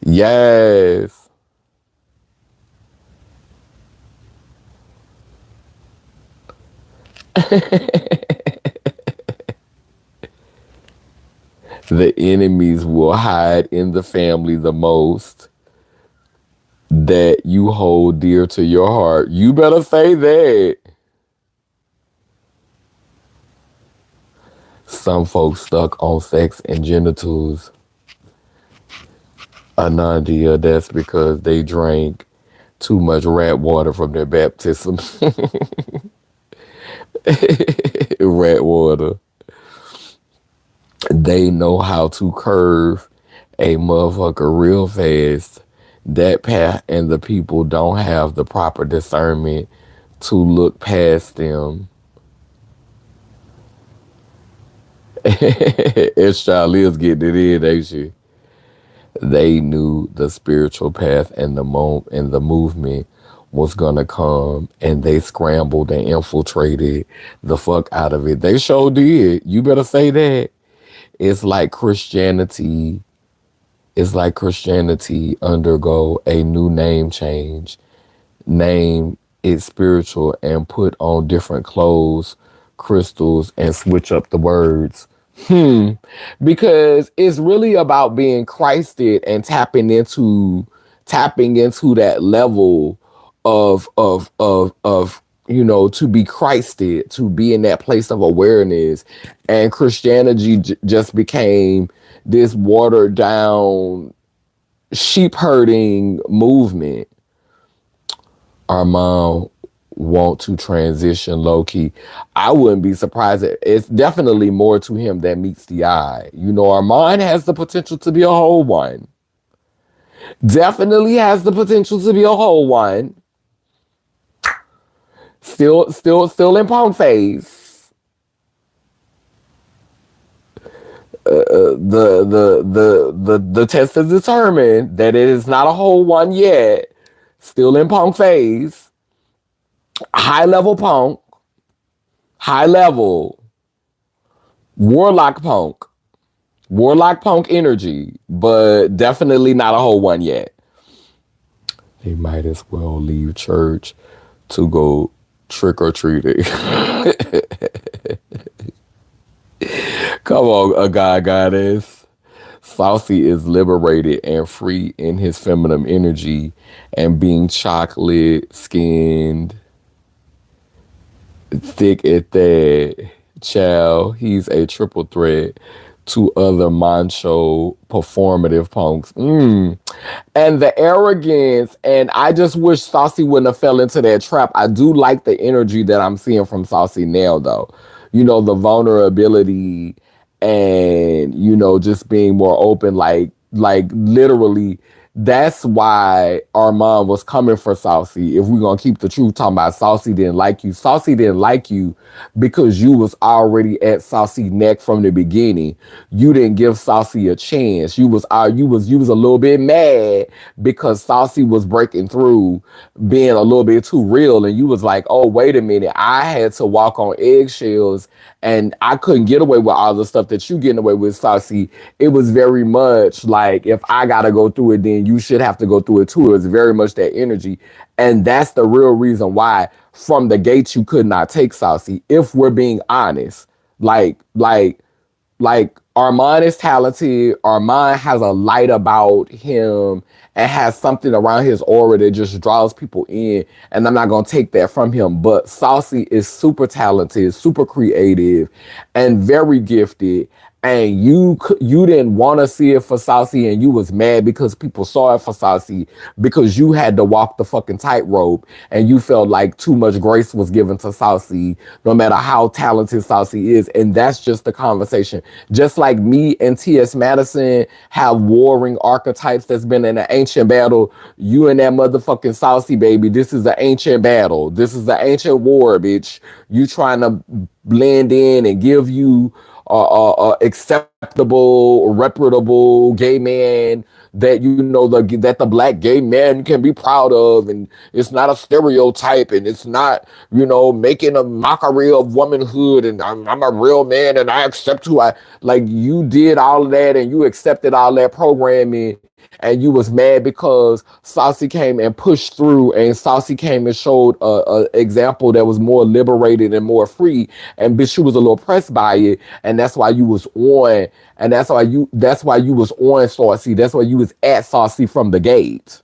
Yes. The enemies will hide in the family the most that you hold dear to your heart. You better say that. Some folks stuck on sex and genitals. Anandia, that's because they drank too much rat water from their baptism. Rat water. They know how to curve a motherfucker real fast. That path and the people don't have the proper discernment to look past them. It's Charlie's getting it in, ain't she? They knew the spiritual path and the movement was gonna come, and they scrambled and infiltrated the fuck out of it. They sure did. You better say that. It's like Christianity. It's like Christianity undergo a new name change. Name it spiritual and put on different clothes, crystals, and switch up the words. Hmm. Because it's really about being Christed and tapping into that level of to be Christed, to be in that place of awareness. And Christianity just became this watered down sheep herding movement. Our mom want to transition low key. I wouldn't be surprised. It's definitely more to him than meets the eye. Our mind has the potential to be a whole one. Definitely has the potential to be a whole one. Still in punk phase. The test has determined that it is not a whole one yet. Still in punk phase. High level punk. High level warlock punk. Warlock punk energy, but definitely not a whole one yet. They might as well leave church to go trick or treating. Come on, a god goddess. Saucy is liberated and free in his feminine energy, and being chocolate skinned, thick at that. Child, he's a triple threat to other macho performative punks. And the arrogance, and I just wish Saucy wouldn't have fell into that trap. I do like the energy that I'm seeing from Saucy now, though. The vulnerability and just being more open, like literally. That's why Armand was coming for Saucy. If we're gonna keep the truth, talking about Saucy didn't like you. Saucy didn't like you because you was already at Saucy neck from the beginning. You didn't give Saucy a chance. You was a little bit mad because Saucy was breaking through, being a little bit too real, and you was like, oh wait a minute, I had to walk on eggshells, and I couldn't get away with all the stuff that you getting away with, Saucy. It was very much like, if I gotta go through it, then you should have to go through it too. It was very much that energy, and that's the real reason why from the gates you could not take Saucy. If we're being honest, like Armand is talented. Armand has a light about him and has something around his aura that just draws people in. And I'm not gonna take that from him. But Saucy is super talented, super creative, and very gifted. And you didn't want to see it for Saucy, and you was mad because people saw it for Saucy, because you had to walk the fucking tightrope, and you felt like too much grace was given to Saucy, no matter how talented Saucy is. And that's just the conversation. Just like me and T.S. Madison have warring archetypes that's been in an ancient battle, you and that motherfucking Saucy, baby, this is an ancient battle. This is an ancient war, bitch. You trying to blend in and give you acceptable, reputable gay man that that the black gay man can be proud of, and it's not a stereotype, and it's not making a mockery of womanhood, and I'm a real man, and I accept who I like. You did all of that, and you accepted all that programming, and you was mad because Saucy came and pushed through, and Saucy came and showed a example that was more liberated and more free, and bitch, you was a little pressed by it, and that's why you was on, and that's why you was on Saucy. That's why you was at Saucy from the gate.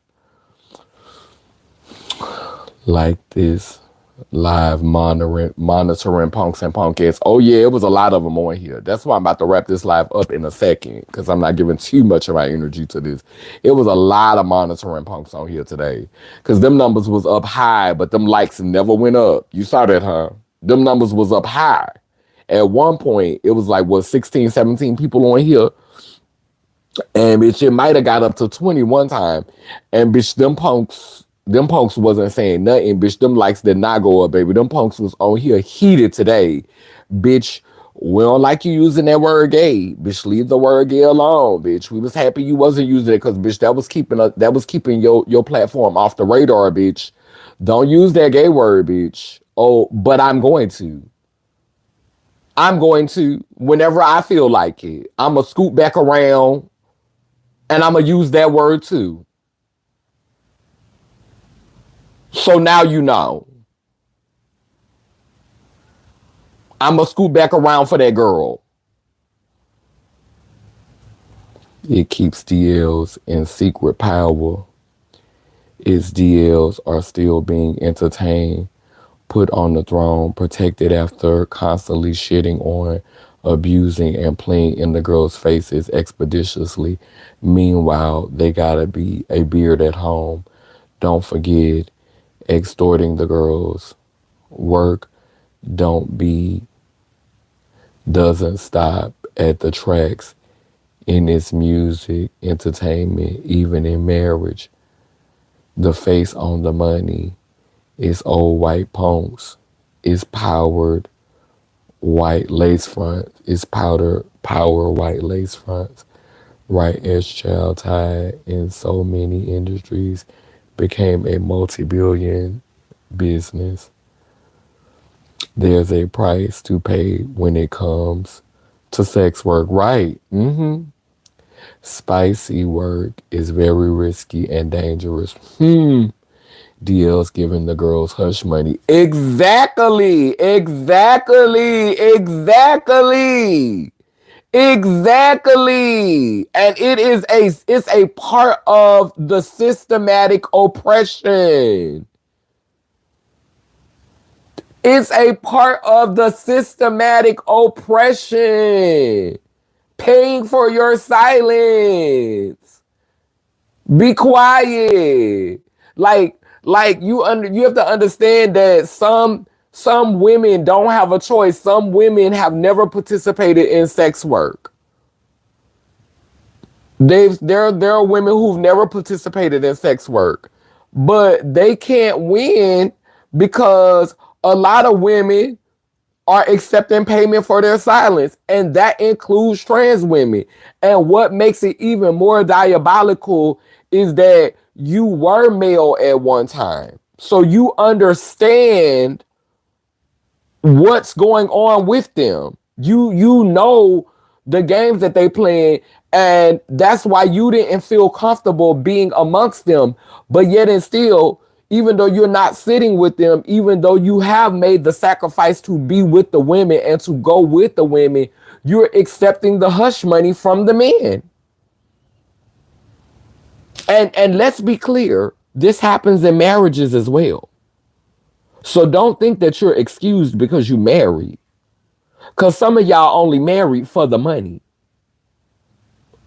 Like this live monitoring punks and punkettes. Oh yeah, it was a lot of them on here. That's why I'm about to wrap this live up in a second, because I'm not giving too much of my energy to this. It was a lot of monitoring punks on here today, because them numbers was up high, but them likes never went up. You saw that, huh? Them numbers was up high. At one point, it was like, what, 16, 17 people on here? And bitch, it might have got up to 21 time. And bitch, them punks wasn't saying nothing. Bitch, them likes did not go up, baby. Them punks was on here heated today. Bitch, we don't like you using that word gay. Bitch, leave the word gay alone, bitch. We was happy you wasn't using it, because bitch, that was keeping your platform off the radar, bitch. Don't use that gay word, bitch. Oh, but I'm going to. I'm going to, whenever I feel like it. I'm going to scoot back around, and I'm going to use that word too. So now you know. I'm going to scoot back around for that girl. It keeps DLs in secret power. Its DLs are still being entertained, put on the throne, protected after constantly shitting on, abusing, and playing in the girls' faces expeditiously. Meanwhile, they gotta be a beard at home. Don't forget, extorting the girls. Work don't be, doesn't stop at the tracks in its music, entertainment, even in marriage. The face on the money is old white punks. It's powered white lace fronts. It's power white lace fronts. Right as child tied in so many industries became a multi-billion business. There's a price to pay when it comes to sex work. Right. Spicy work is very risky and dangerous. DL's giving the girls hush money. Exactly. Exactly. Exactly. Exactly. And it's a part of the systematic oppression. It's a part of the systematic oppression. Paying for your silence. Be quiet. You have to understand that some women don't have a choice. Some women have never participated in sex work. There are women who've never participated in sex work, but they can't win because a lot of women are accepting payment for their silence, and that includes trans women. And what makes it even more diabolical is that you were male at one time, so you understand what's going on with them. You know the games that they playing, and that's why you didn't feel comfortable being amongst them. But yet and still, even though you're not sitting with them, even though you have made the sacrifice to be with the women and to go with the women, you're accepting the hush money from the men. And let's be clear, this happens in marriages as well. So don't think that you're excused because you married. Because some of y'all only married for the money.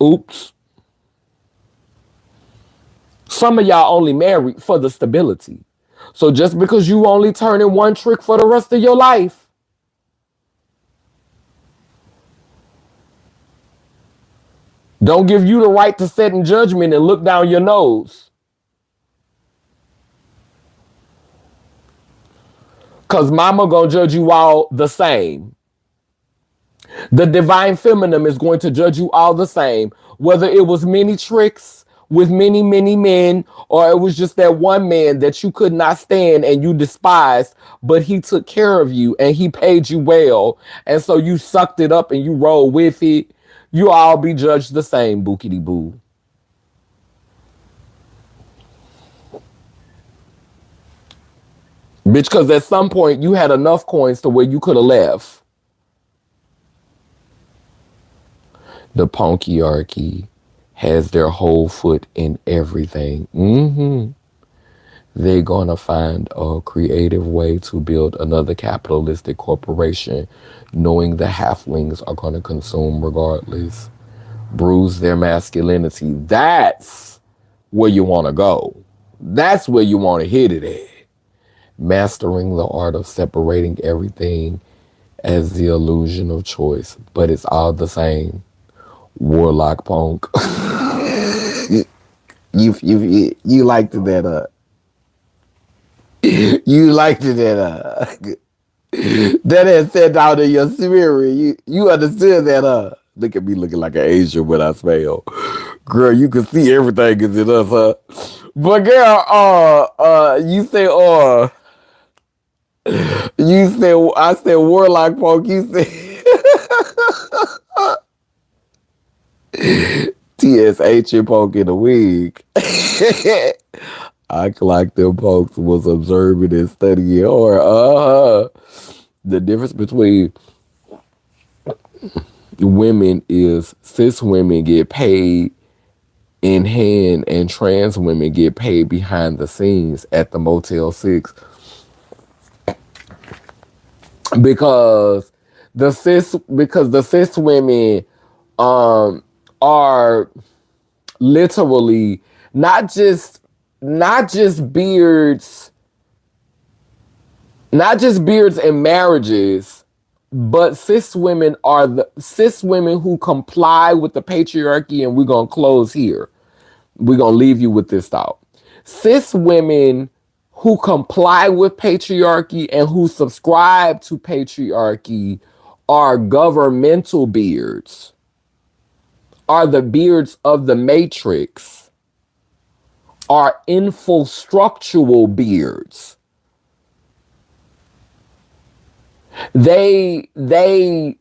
Oops. Some of y'all only married for the stability. So just because you only turning one trick for the rest of your life, don't give you the right to sit in judgment and look down your nose. Because mama gonna judge you all the same. The divine feminine is going to judge you all the same, whether it was many tricks with many, many men, or it was just that one man that you could not stand and you despised, but he took care of you and he paid you well. And so you sucked it up and you rolled with it. You all be judged the same, bookity boo. Bitch, because at some point you had enough coins to where you could have left. The Ponkyarchy has their whole foot in everything. They're gonna find a creative way to build another capitalistic corporation, knowing the halflings are gonna consume regardless. Bruise their masculinity. That's where you wanna go. That's where you wanna hit it at. Mastering the art of separating everything as the illusion of choice, but it's all the same. Warlock punk. You liked that you liked that that had sent out in your spirit. You understood that look at me looking like an Asian when I smell. Girl, you can see everything is in us, But girl, you said I said warlock punk, you said TSH and poke in the wig. I like them folks was observing and studying or the difference between women is cis women get paid in hand and trans women get paid behind the scenes at the Motel 6 because the cis women um are literally not just not just beards not just beards and marriages, but cis women who comply with the patriarchy. And we're gonna close here. We're gonna leave you with this thought. Cis women who comply with patriarchy and who subscribe to patriarchy are governmental beards, are the beards of the matrix, are infrastructural beards. They they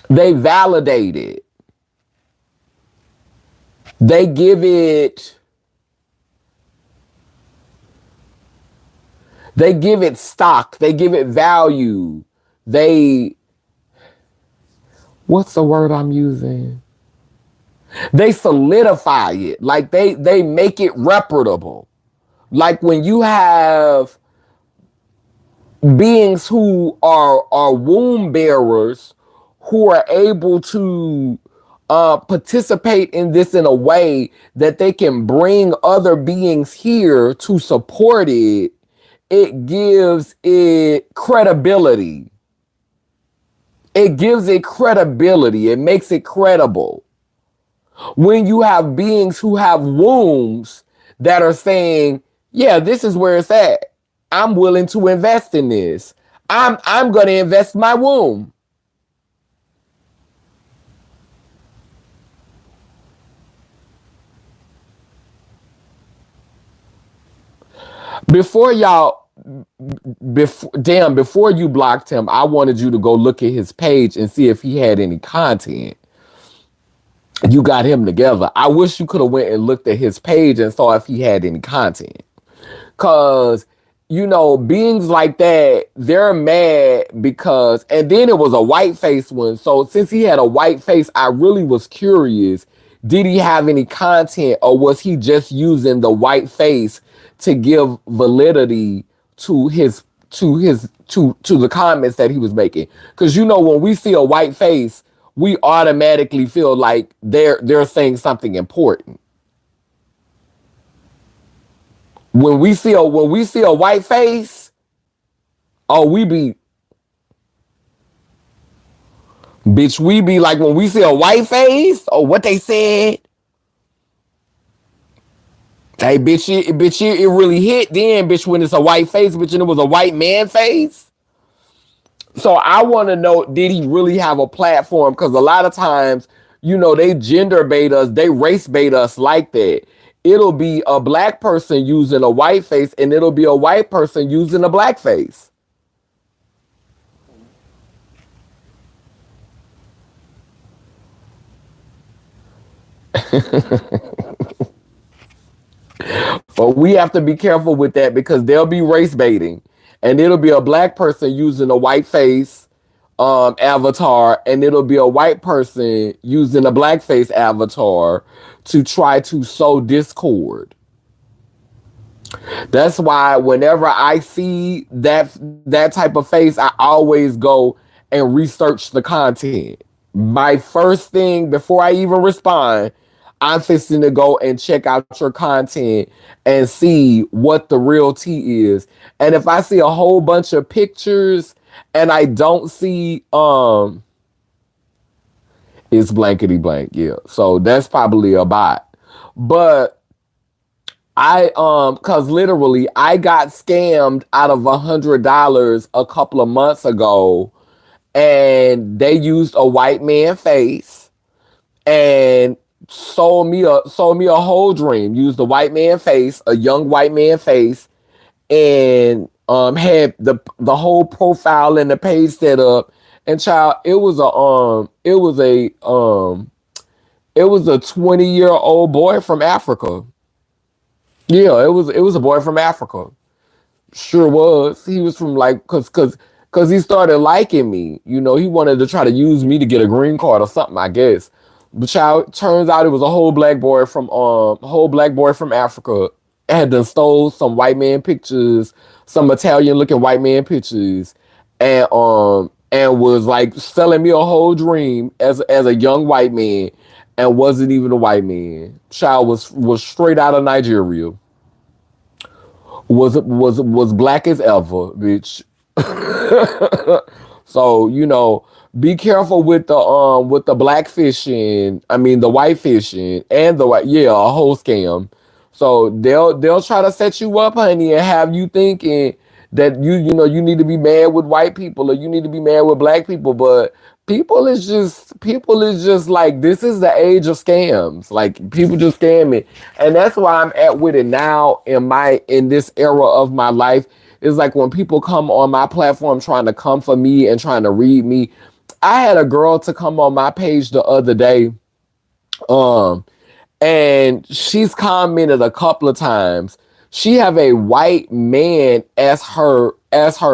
validate it. They give it stock, they give it value. They what's the word I'm using? They solidify it. Like they make it reputable. Like when you have beings who are womb bearers who are able to participate in this in a way that they can bring other beings here to support it, it gives it credibility. It gives it credibility. It makes it credible. When you have beings who have wombs that are saying, yeah, this is where it's at. I'm willing to invest in this. I'm going to invest my womb. Before y'all, before you blocked him, I wanted you to go look at his page and see if he had any content. You got him together. I wish you could have went and looked at his page and saw if he had any content. Cause beings like that, they're mad because, and then it was a white face one. So since he had a white face, I really was curious. Did he have any content or was he just using the white face to give validity to the comments that he was making? Cause when we see a white face, we automatically feel like they're saying something important. When we see a white face, oh, we be like, when we see a white face, or what they said, hey, it really hit then, bitch, when it's a white face, bitch, and it was a white man face. So I want to know, did he really have a platform? Because a lot of times, they gender bait us, they race bait us like that. It'll be a black person using a white face, and it'll be a white person using a black face. But we have to be careful with that because they'll be race baiting, and it'll be a black person using a white face avatar, and it'll be a white person using a blackface avatar to try to sow discord. That's why whenever I see that type of face, I always go and research the content. My first thing before I even respond, I'm fixing to go and check out your content and see what the real tea is. And if I see a whole bunch of pictures and I don't see it's blankety blank, yeah. So that's probably a bot. But cause literally I got scammed out of $100 a couple of months ago, and they used a white man face and sold me a whole dream. Used a white man face, a young white man face, and had the whole profile and the page set up. And child, it was a 20-year-old boy from Africa. Yeah, it was a boy from Africa. Sure was. He was from like, cause because he started liking me. You know, he wanted to try to use me to get a green card or something, I guess. But child, turns out it was a whole black boy from Africa. Had done stole some white man pictures, some Italian looking white man pictures, and was like selling me a whole dream as a young white man, and wasn't even a white man. Child was straight out of Nigeria. Was black as ever, bitch. So, be careful with the black fishing. I mean the white fishing and the white, yeah, a whole scam. So they'll try to set you up, honey, and have you thinking that you need to be mad with white people or you need to be mad with black people, but people is just like, this is the age of scams. Like, people just scamming, and that's why I'm at with it now in this era of my life. It's like when people come on my platform trying to come for me and trying to read me. I had a girl to come on my page the other day, um, and she's commented a couple of times. She have a white man as her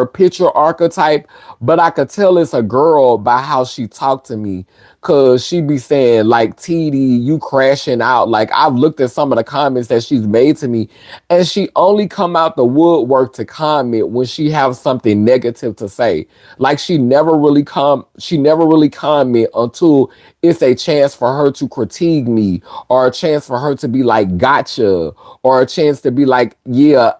picture archetype, but I could tell it's a girl by how she talked to me. Cause she be saying like, TD, you crashing out. Like, I've looked at some of the comments that she's made to me, and she only come out the woodwork to comment when she have something negative to say. Like, she never really comment until it's a chance for her to critique me, or a chance for her to be like, gotcha, or a chance to be like, yeah,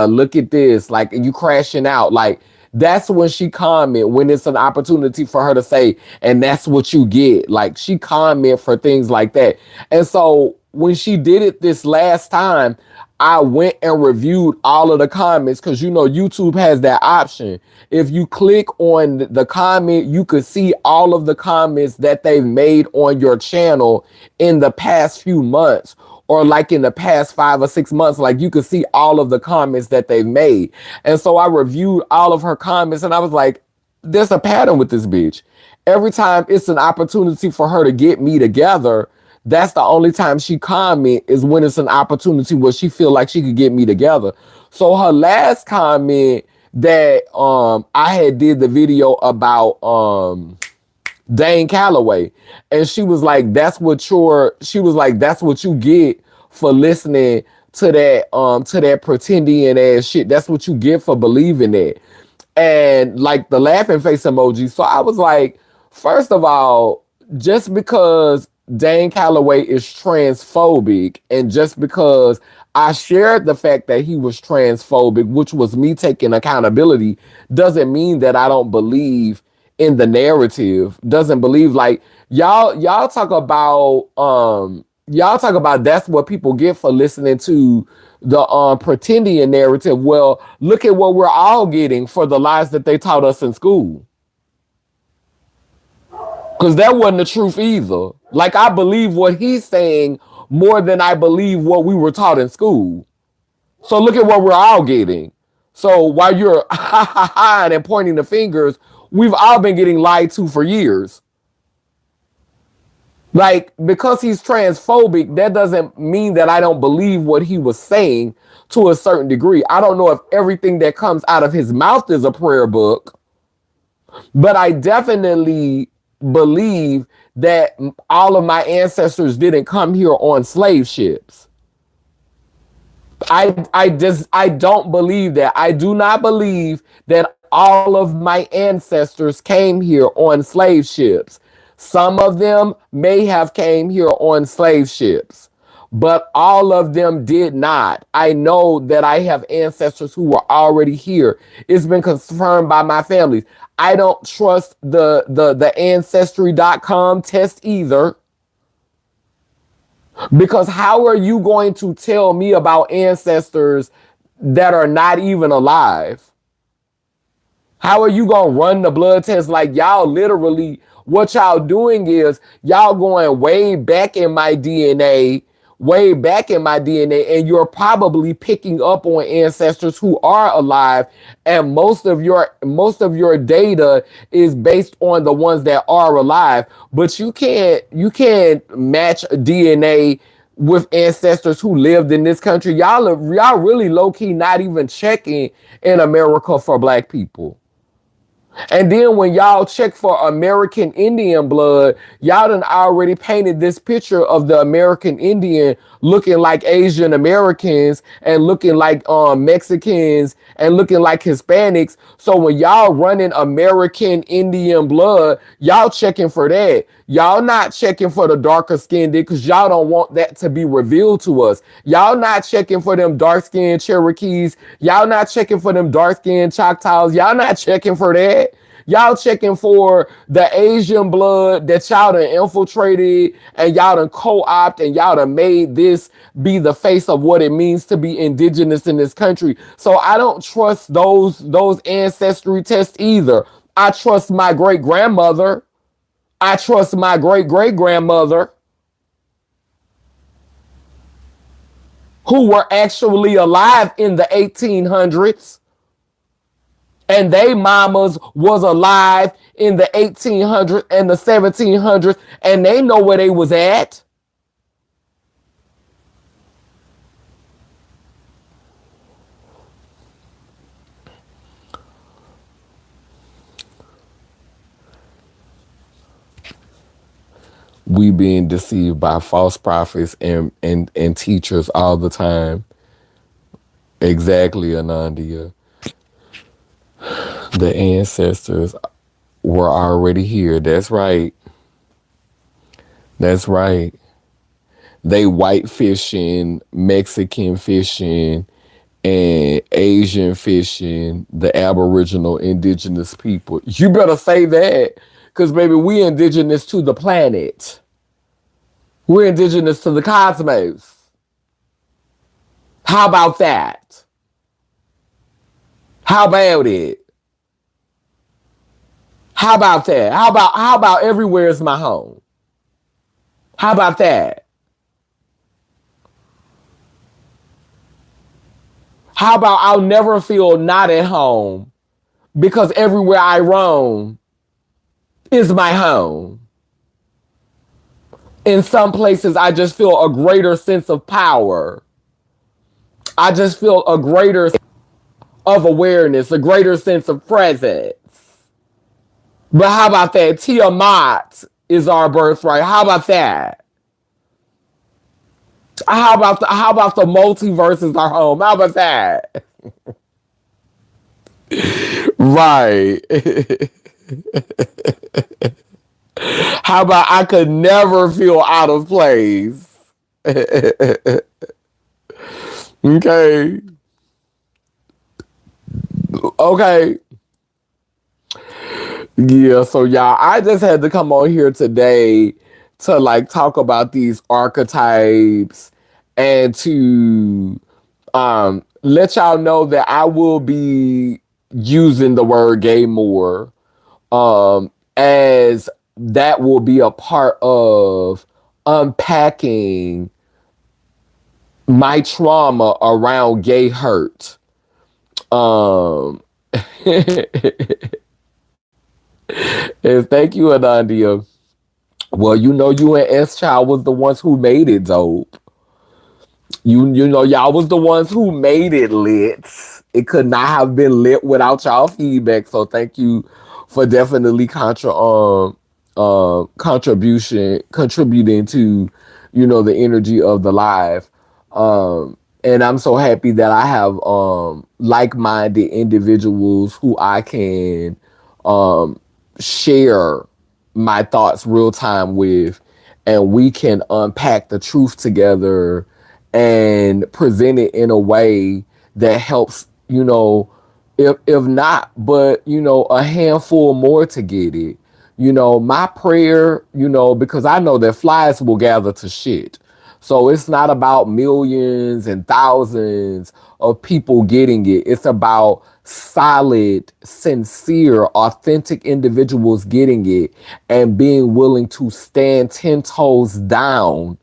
look at this, like, you crashing out. Like, that's when she comment, when it's an opportunity for her to say, and that's what you get. Like, she comment for things like that. And so when she did it this last time, I went and reviewed all of the comments, because YouTube has that option. If you click on the comment, you could see all of the comments that they've made on your channel in the past few months, or like in the past 5 or 6 months. Like, you could see all of the comments that they've made. And so I reviewed all of her comments, and I was like, there's a pattern with this bitch. Every time it's an opportunity for her to get me together, that's the only time she comment, is when it's an opportunity where she feel like she could get me together. So her last comment that I had did the video about Dane Calloway, and she was like, that's what you get for listening to that pretending ass shit. That's what you get for believing it. And like the laughing face emoji. So I was like, first of all, just because Dane Calloway is transphobic, and just because I shared the fact that he was transphobic, which was me taking accountability, doesn't mean that I don't believe in the narrative. Doesn't believe, like, y'all talk about that's what people get for listening to the pretending narrative. Well, look at what we're all getting for the lies that they taught us in school. Because that wasn't the truth either. Like, I believe what he's saying more than I believe what we were taught in school. So look at what we're all getting. So while you're ha ha ha and pointing the fingers, we've all been getting lied to for years. Like, because he's transphobic, that doesn't mean that I don't believe what he was saying to a certain degree. I don't know if everything that comes out of his mouth is a prayer book, but I definitely believe that all of my ancestors didn't come here on slave ships. I don't believe that. I do not believe that all of my ancestors came here on slave ships. Some of them may have came here on slave ships, but all of them did not. I know that I have ancestors who were already here. It's been confirmed by my families. I don't trust the ancestry.com test either. Because how are you going to tell me about ancestors that are not even alive? How are you going to run the blood test? Like, y'all literally, what y'all doing is y'all going way back in my DNA, and you're probably picking up on ancestors who are alive, and most of your data is based on the ones that are alive. But you can't match DNA with ancestors who lived in this country. Y'all really low key not even checking in America for black people. And then when y'all check for American Indian blood, y'all done already painted this picture of the American Indian looking like Asian Americans and looking like Mexicans and looking like Hispanics. So when y'all running American Indian blood, y'all checking for that. Y'all not checking for the darker skinned because y'all don't want that to be revealed to us. Y'all not checking for them dark skinned Cherokees. Y'all not checking for them dark skinned Choctaws. Y'all not checking for that. Y'all checking for the Asian blood that y'all done infiltrated and y'all done co-opt and y'all done made this be the face of what it means to be indigenous in this country. So I don't trust those ancestry tests either. I trust my great grandmother. I trust my great great grandmother who were actually alive in the 1800s and they mamas was alive in the 1800s and the 1700s and they know where they was at. We being deceived by false prophets and teachers all the time. Exactly, Anandia. The ancestors were already here. That's right. That's right. They white fishing, Mexican fishing, and Asian fishing, the Aboriginal indigenous people. You better say that. Because, baby, we indigenous to the planet. We're indigenous to the cosmos. How about that? How about it? How about that? How about everywhere is my home? How about that? How about I'll never feel not at home because everywhere I roam is my home. In some places, I just feel a greater sense of power. I just feel a greater of awareness, a greater sense of presence. But how about that? Tiamat is our birthright. How about that? How about the multiverse is our home? How about that? Right. How about I could never feel out of place? Okay. Okay. Yeah, so y'all, I just had to come on here today to like talk about these archetypes and to let y'all know that I will be using the word gay more as that will be a part of unpacking my trauma around gay hurt. Um and thank you, Anandia. Well, you know you and S Child was the ones who made it dope. You know y'all was the ones who made it lit. It could not have been lit without y'all feedback. So thank you for definitely contributing to the energy of the live. And I'm so happy that I have like-minded individuals who I can um share my thoughts real time with, and we can unpack the truth together and present it in a way that helps, if not, but a handful more to get it. My prayer, because I know that flies will gather to shit. So it's not about millions and thousands of people getting it. It's about solid, sincere, authentic individuals getting it and being willing to stand 10 toes down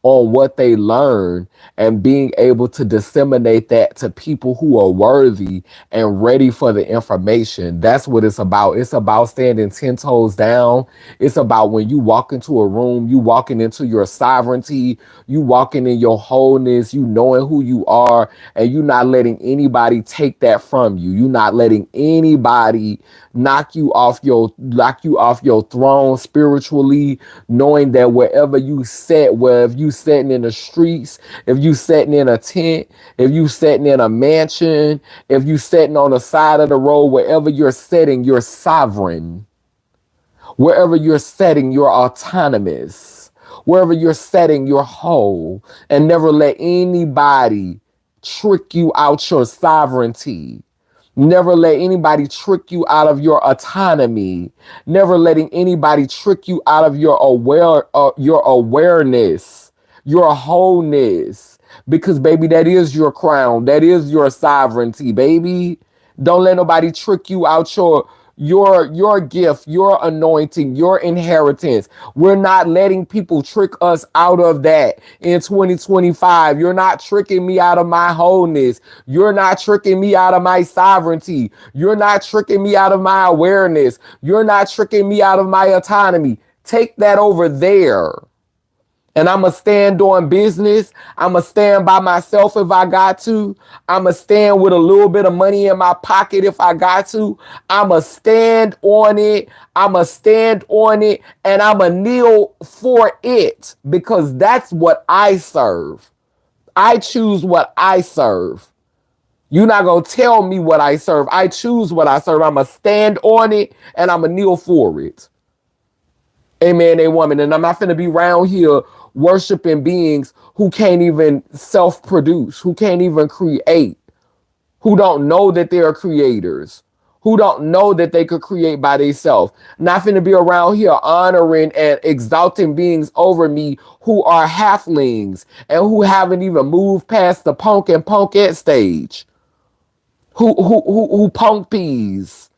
on what they learn and being able to disseminate that to people who are worthy and ready for the information. That's what it's about. It's about standing 10 toes down. It's about when you walk into a room, you walking into your sovereignty, you walking in your wholeness, you knowing who you are, and you not letting anybody take that from you. You not letting anybody knock you off your throne spiritually, knowing that wherever you sit, where if you sitting in the streets, if you sitting in a tent, if you sitting in a mansion, if you sitting on the side of the road, wherever you're sitting, you're sovereign. Wherever you're setting, you're autonomous. Wherever you're setting, you're whole. And never let anybody trick you out your sovereignty. Never let anybody trick you out of your autonomy. Never letting anybody trick you out of your awareness, your wholeness. Because baby, that is your crown. That is your sovereignty, baby. Don't let nobody trick you out your gift, your anointing, your inheritance. We're not letting people trick us out of that in 2025. You're not tricking me out of my wholeness. You're not tricking me out of my sovereignty. You're not tricking me out of my awareness. You're not tricking me out of my autonomy. Take that over there. And I'm going to stand on business. I'm going to stand by myself if I got to. I'm going to stand with a little bit of money in my pocket if I got to. I'm going to stand on it. I'm going to stand on it. And I'm going to kneel for it because that's what I serve. I choose what I serve. You're not going to tell me what I serve. I choose what I serve. I'm going to stand on it and I'm going to kneel for it. Amen, a woman. And I'm not going to be around here worshiping beings who can't even self-produce, who can't even create, who don't know that they're creators, who don't know that they could create by themselves. Not going to be around here honoring and exalting beings over me who are halflings and who haven't even moved past the punk and punkette stage, who punk peas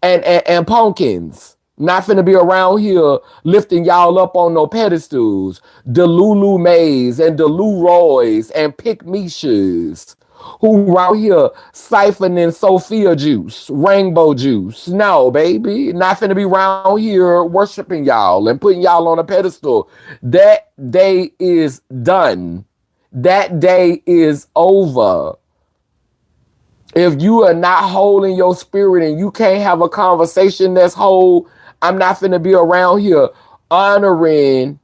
and pumpkins. Not finna be around here lifting y'all up on no pedestals. Delulu Mays and Delu Roys and Pick Mishas who around here siphoning Sophia juice, rainbow juice. No, baby. Not finna be around here worshiping y'all and putting y'all on a pedestal. That day is done. That day is over. If you are not whole in your spirit and you can't have a conversation that's whole, I'm not finna be around here honoring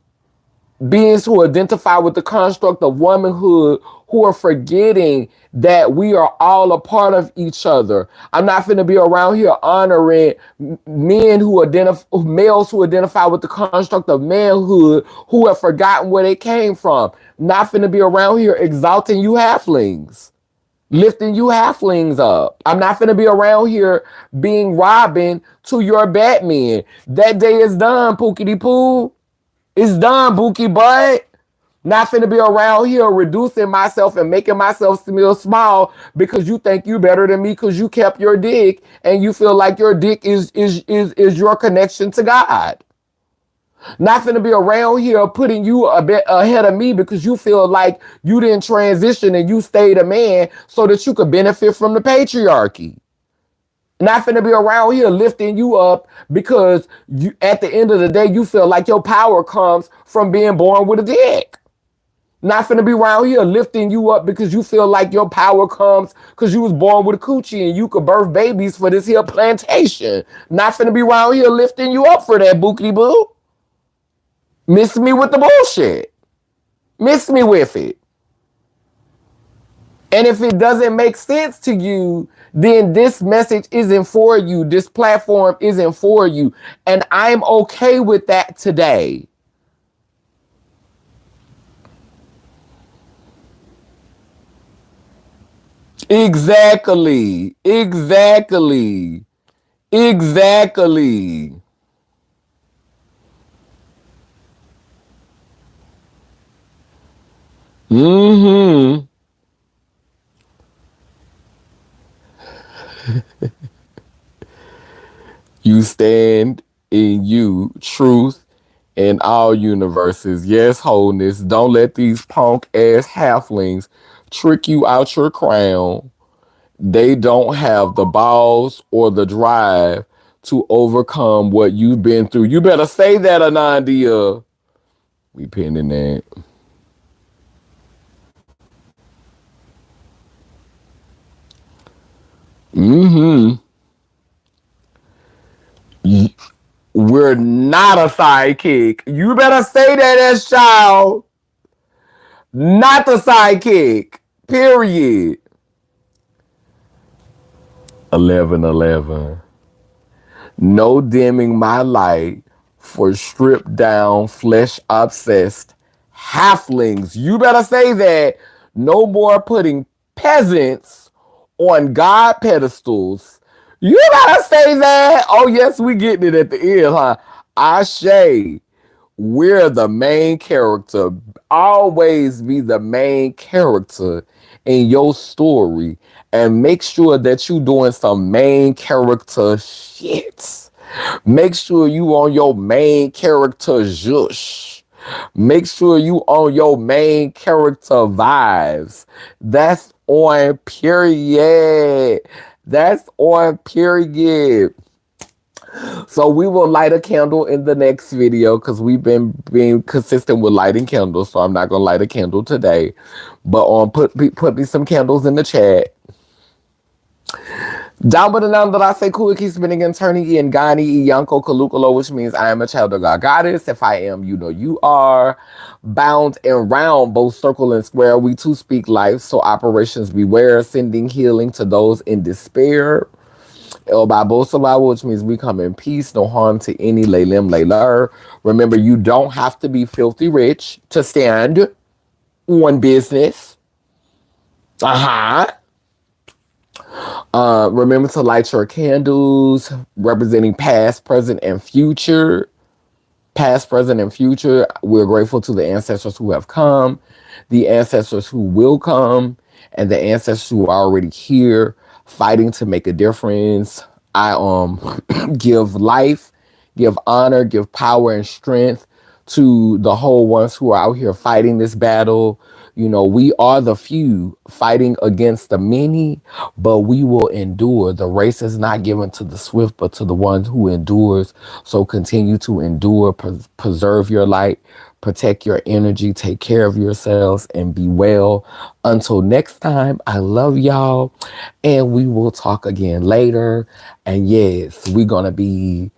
beings who identify with the construct of womanhood, who are forgetting that we are all a part of each other. I'm not finna be around here honoring men who identify, males who identify with the construct of manhood, who have forgotten where they came from. Not finna be around here exalting you halflings, lifting you halflings up. I'm not finna be around here being Robin to your Batman. That day is done, Pookity Poo. It's done, Bookie Butt. Not finna be around here reducing myself and making myself feel small because you think you better than me because you kept your dick and you feel like your dick is your connection to God. Not finna be around here putting you a bit ahead of me because you feel like you didn't transition and you stayed a man so that you could benefit from the patriarchy. Not finna be around here lifting you up because you, at the end of the day, you feel like your power comes from being born with a dick. Not finna be around here lifting you up because you feel like your power comes because you was born with a coochie and you could birth babies for this here plantation. Not finna be around here lifting you up for that, bookity boo. Miss me with the bullshit. Miss me with it. And if it doesn't make sense to you, then this message isn't for you. This platform isn't for you. And I'm okay with that today. Exactly. Exactly. Exactly. Mm-hmm. You stand in you, truth, In all universes, yes, wholeness. Don't let these punk ass halflings trick you out your crown. They don't have the balls or the drive to overcome what you've been through. You better say that, Anandia. We pinning that. Mm-hmm. We're not a sidekick. You better say that as child. Not the sidekick. Period. 11:11. No dimming my light for stripped down, flesh obsessed halflings. You better say that. No more putting peasants on God pedestals. You better say that. Oh, yes, we getting it at the end, huh? Ashe. We're the main character. Always be the main character in your story and make sure that you doing some main character shit. Make sure you on your main character zhush. Make sure you on your main character vibes. That's on period. That's on period. So we will light a candle in the next video because we've been being consistent with lighting candles. So I'm not gonna light a candle today, but put me some candles in the chat. Down but down that I say cool keep spinning and turning in Gani Yanko Kalukalo, which means I am a child of God goddess. If I am, you know you are. Bound and round, both circle and square. We too speak life, so operations beware, sending healing to those in despair. El Babosalawa, which means we come in peace, no harm to any Laylim Layler. Remember, you don't have to be filthy rich to stand on business. Uh-huh. Remember to light your candles, representing past, present, and future. Past, present, and future. We're grateful to the ancestors who have come, the ancestors who will come, and the ancestors who are already here fighting to make a difference. I give life, give honor, give power and strength to the whole ones who are out here fighting this battle. You know, we are the few fighting against the many, but we will endure. The race is not given to the swift, but to the one who endures. So continue to endure, preserve your light, protect your energy, take care of yourselves, and be well. Until next time, I love y'all, and we will talk again later. And yes, we're going to be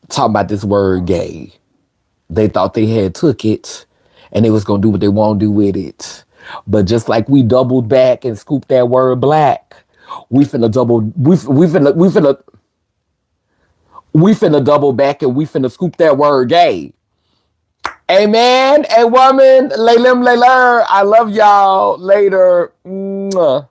talking about this word gay. They thought they had took it and they was gonna do what they want to do with it. But just like we doubled back and scooped that word black, we finna double back and we finna scoop that word gay. Amen. A woman, Laylim Layler. I love y'all. Later. Mwah.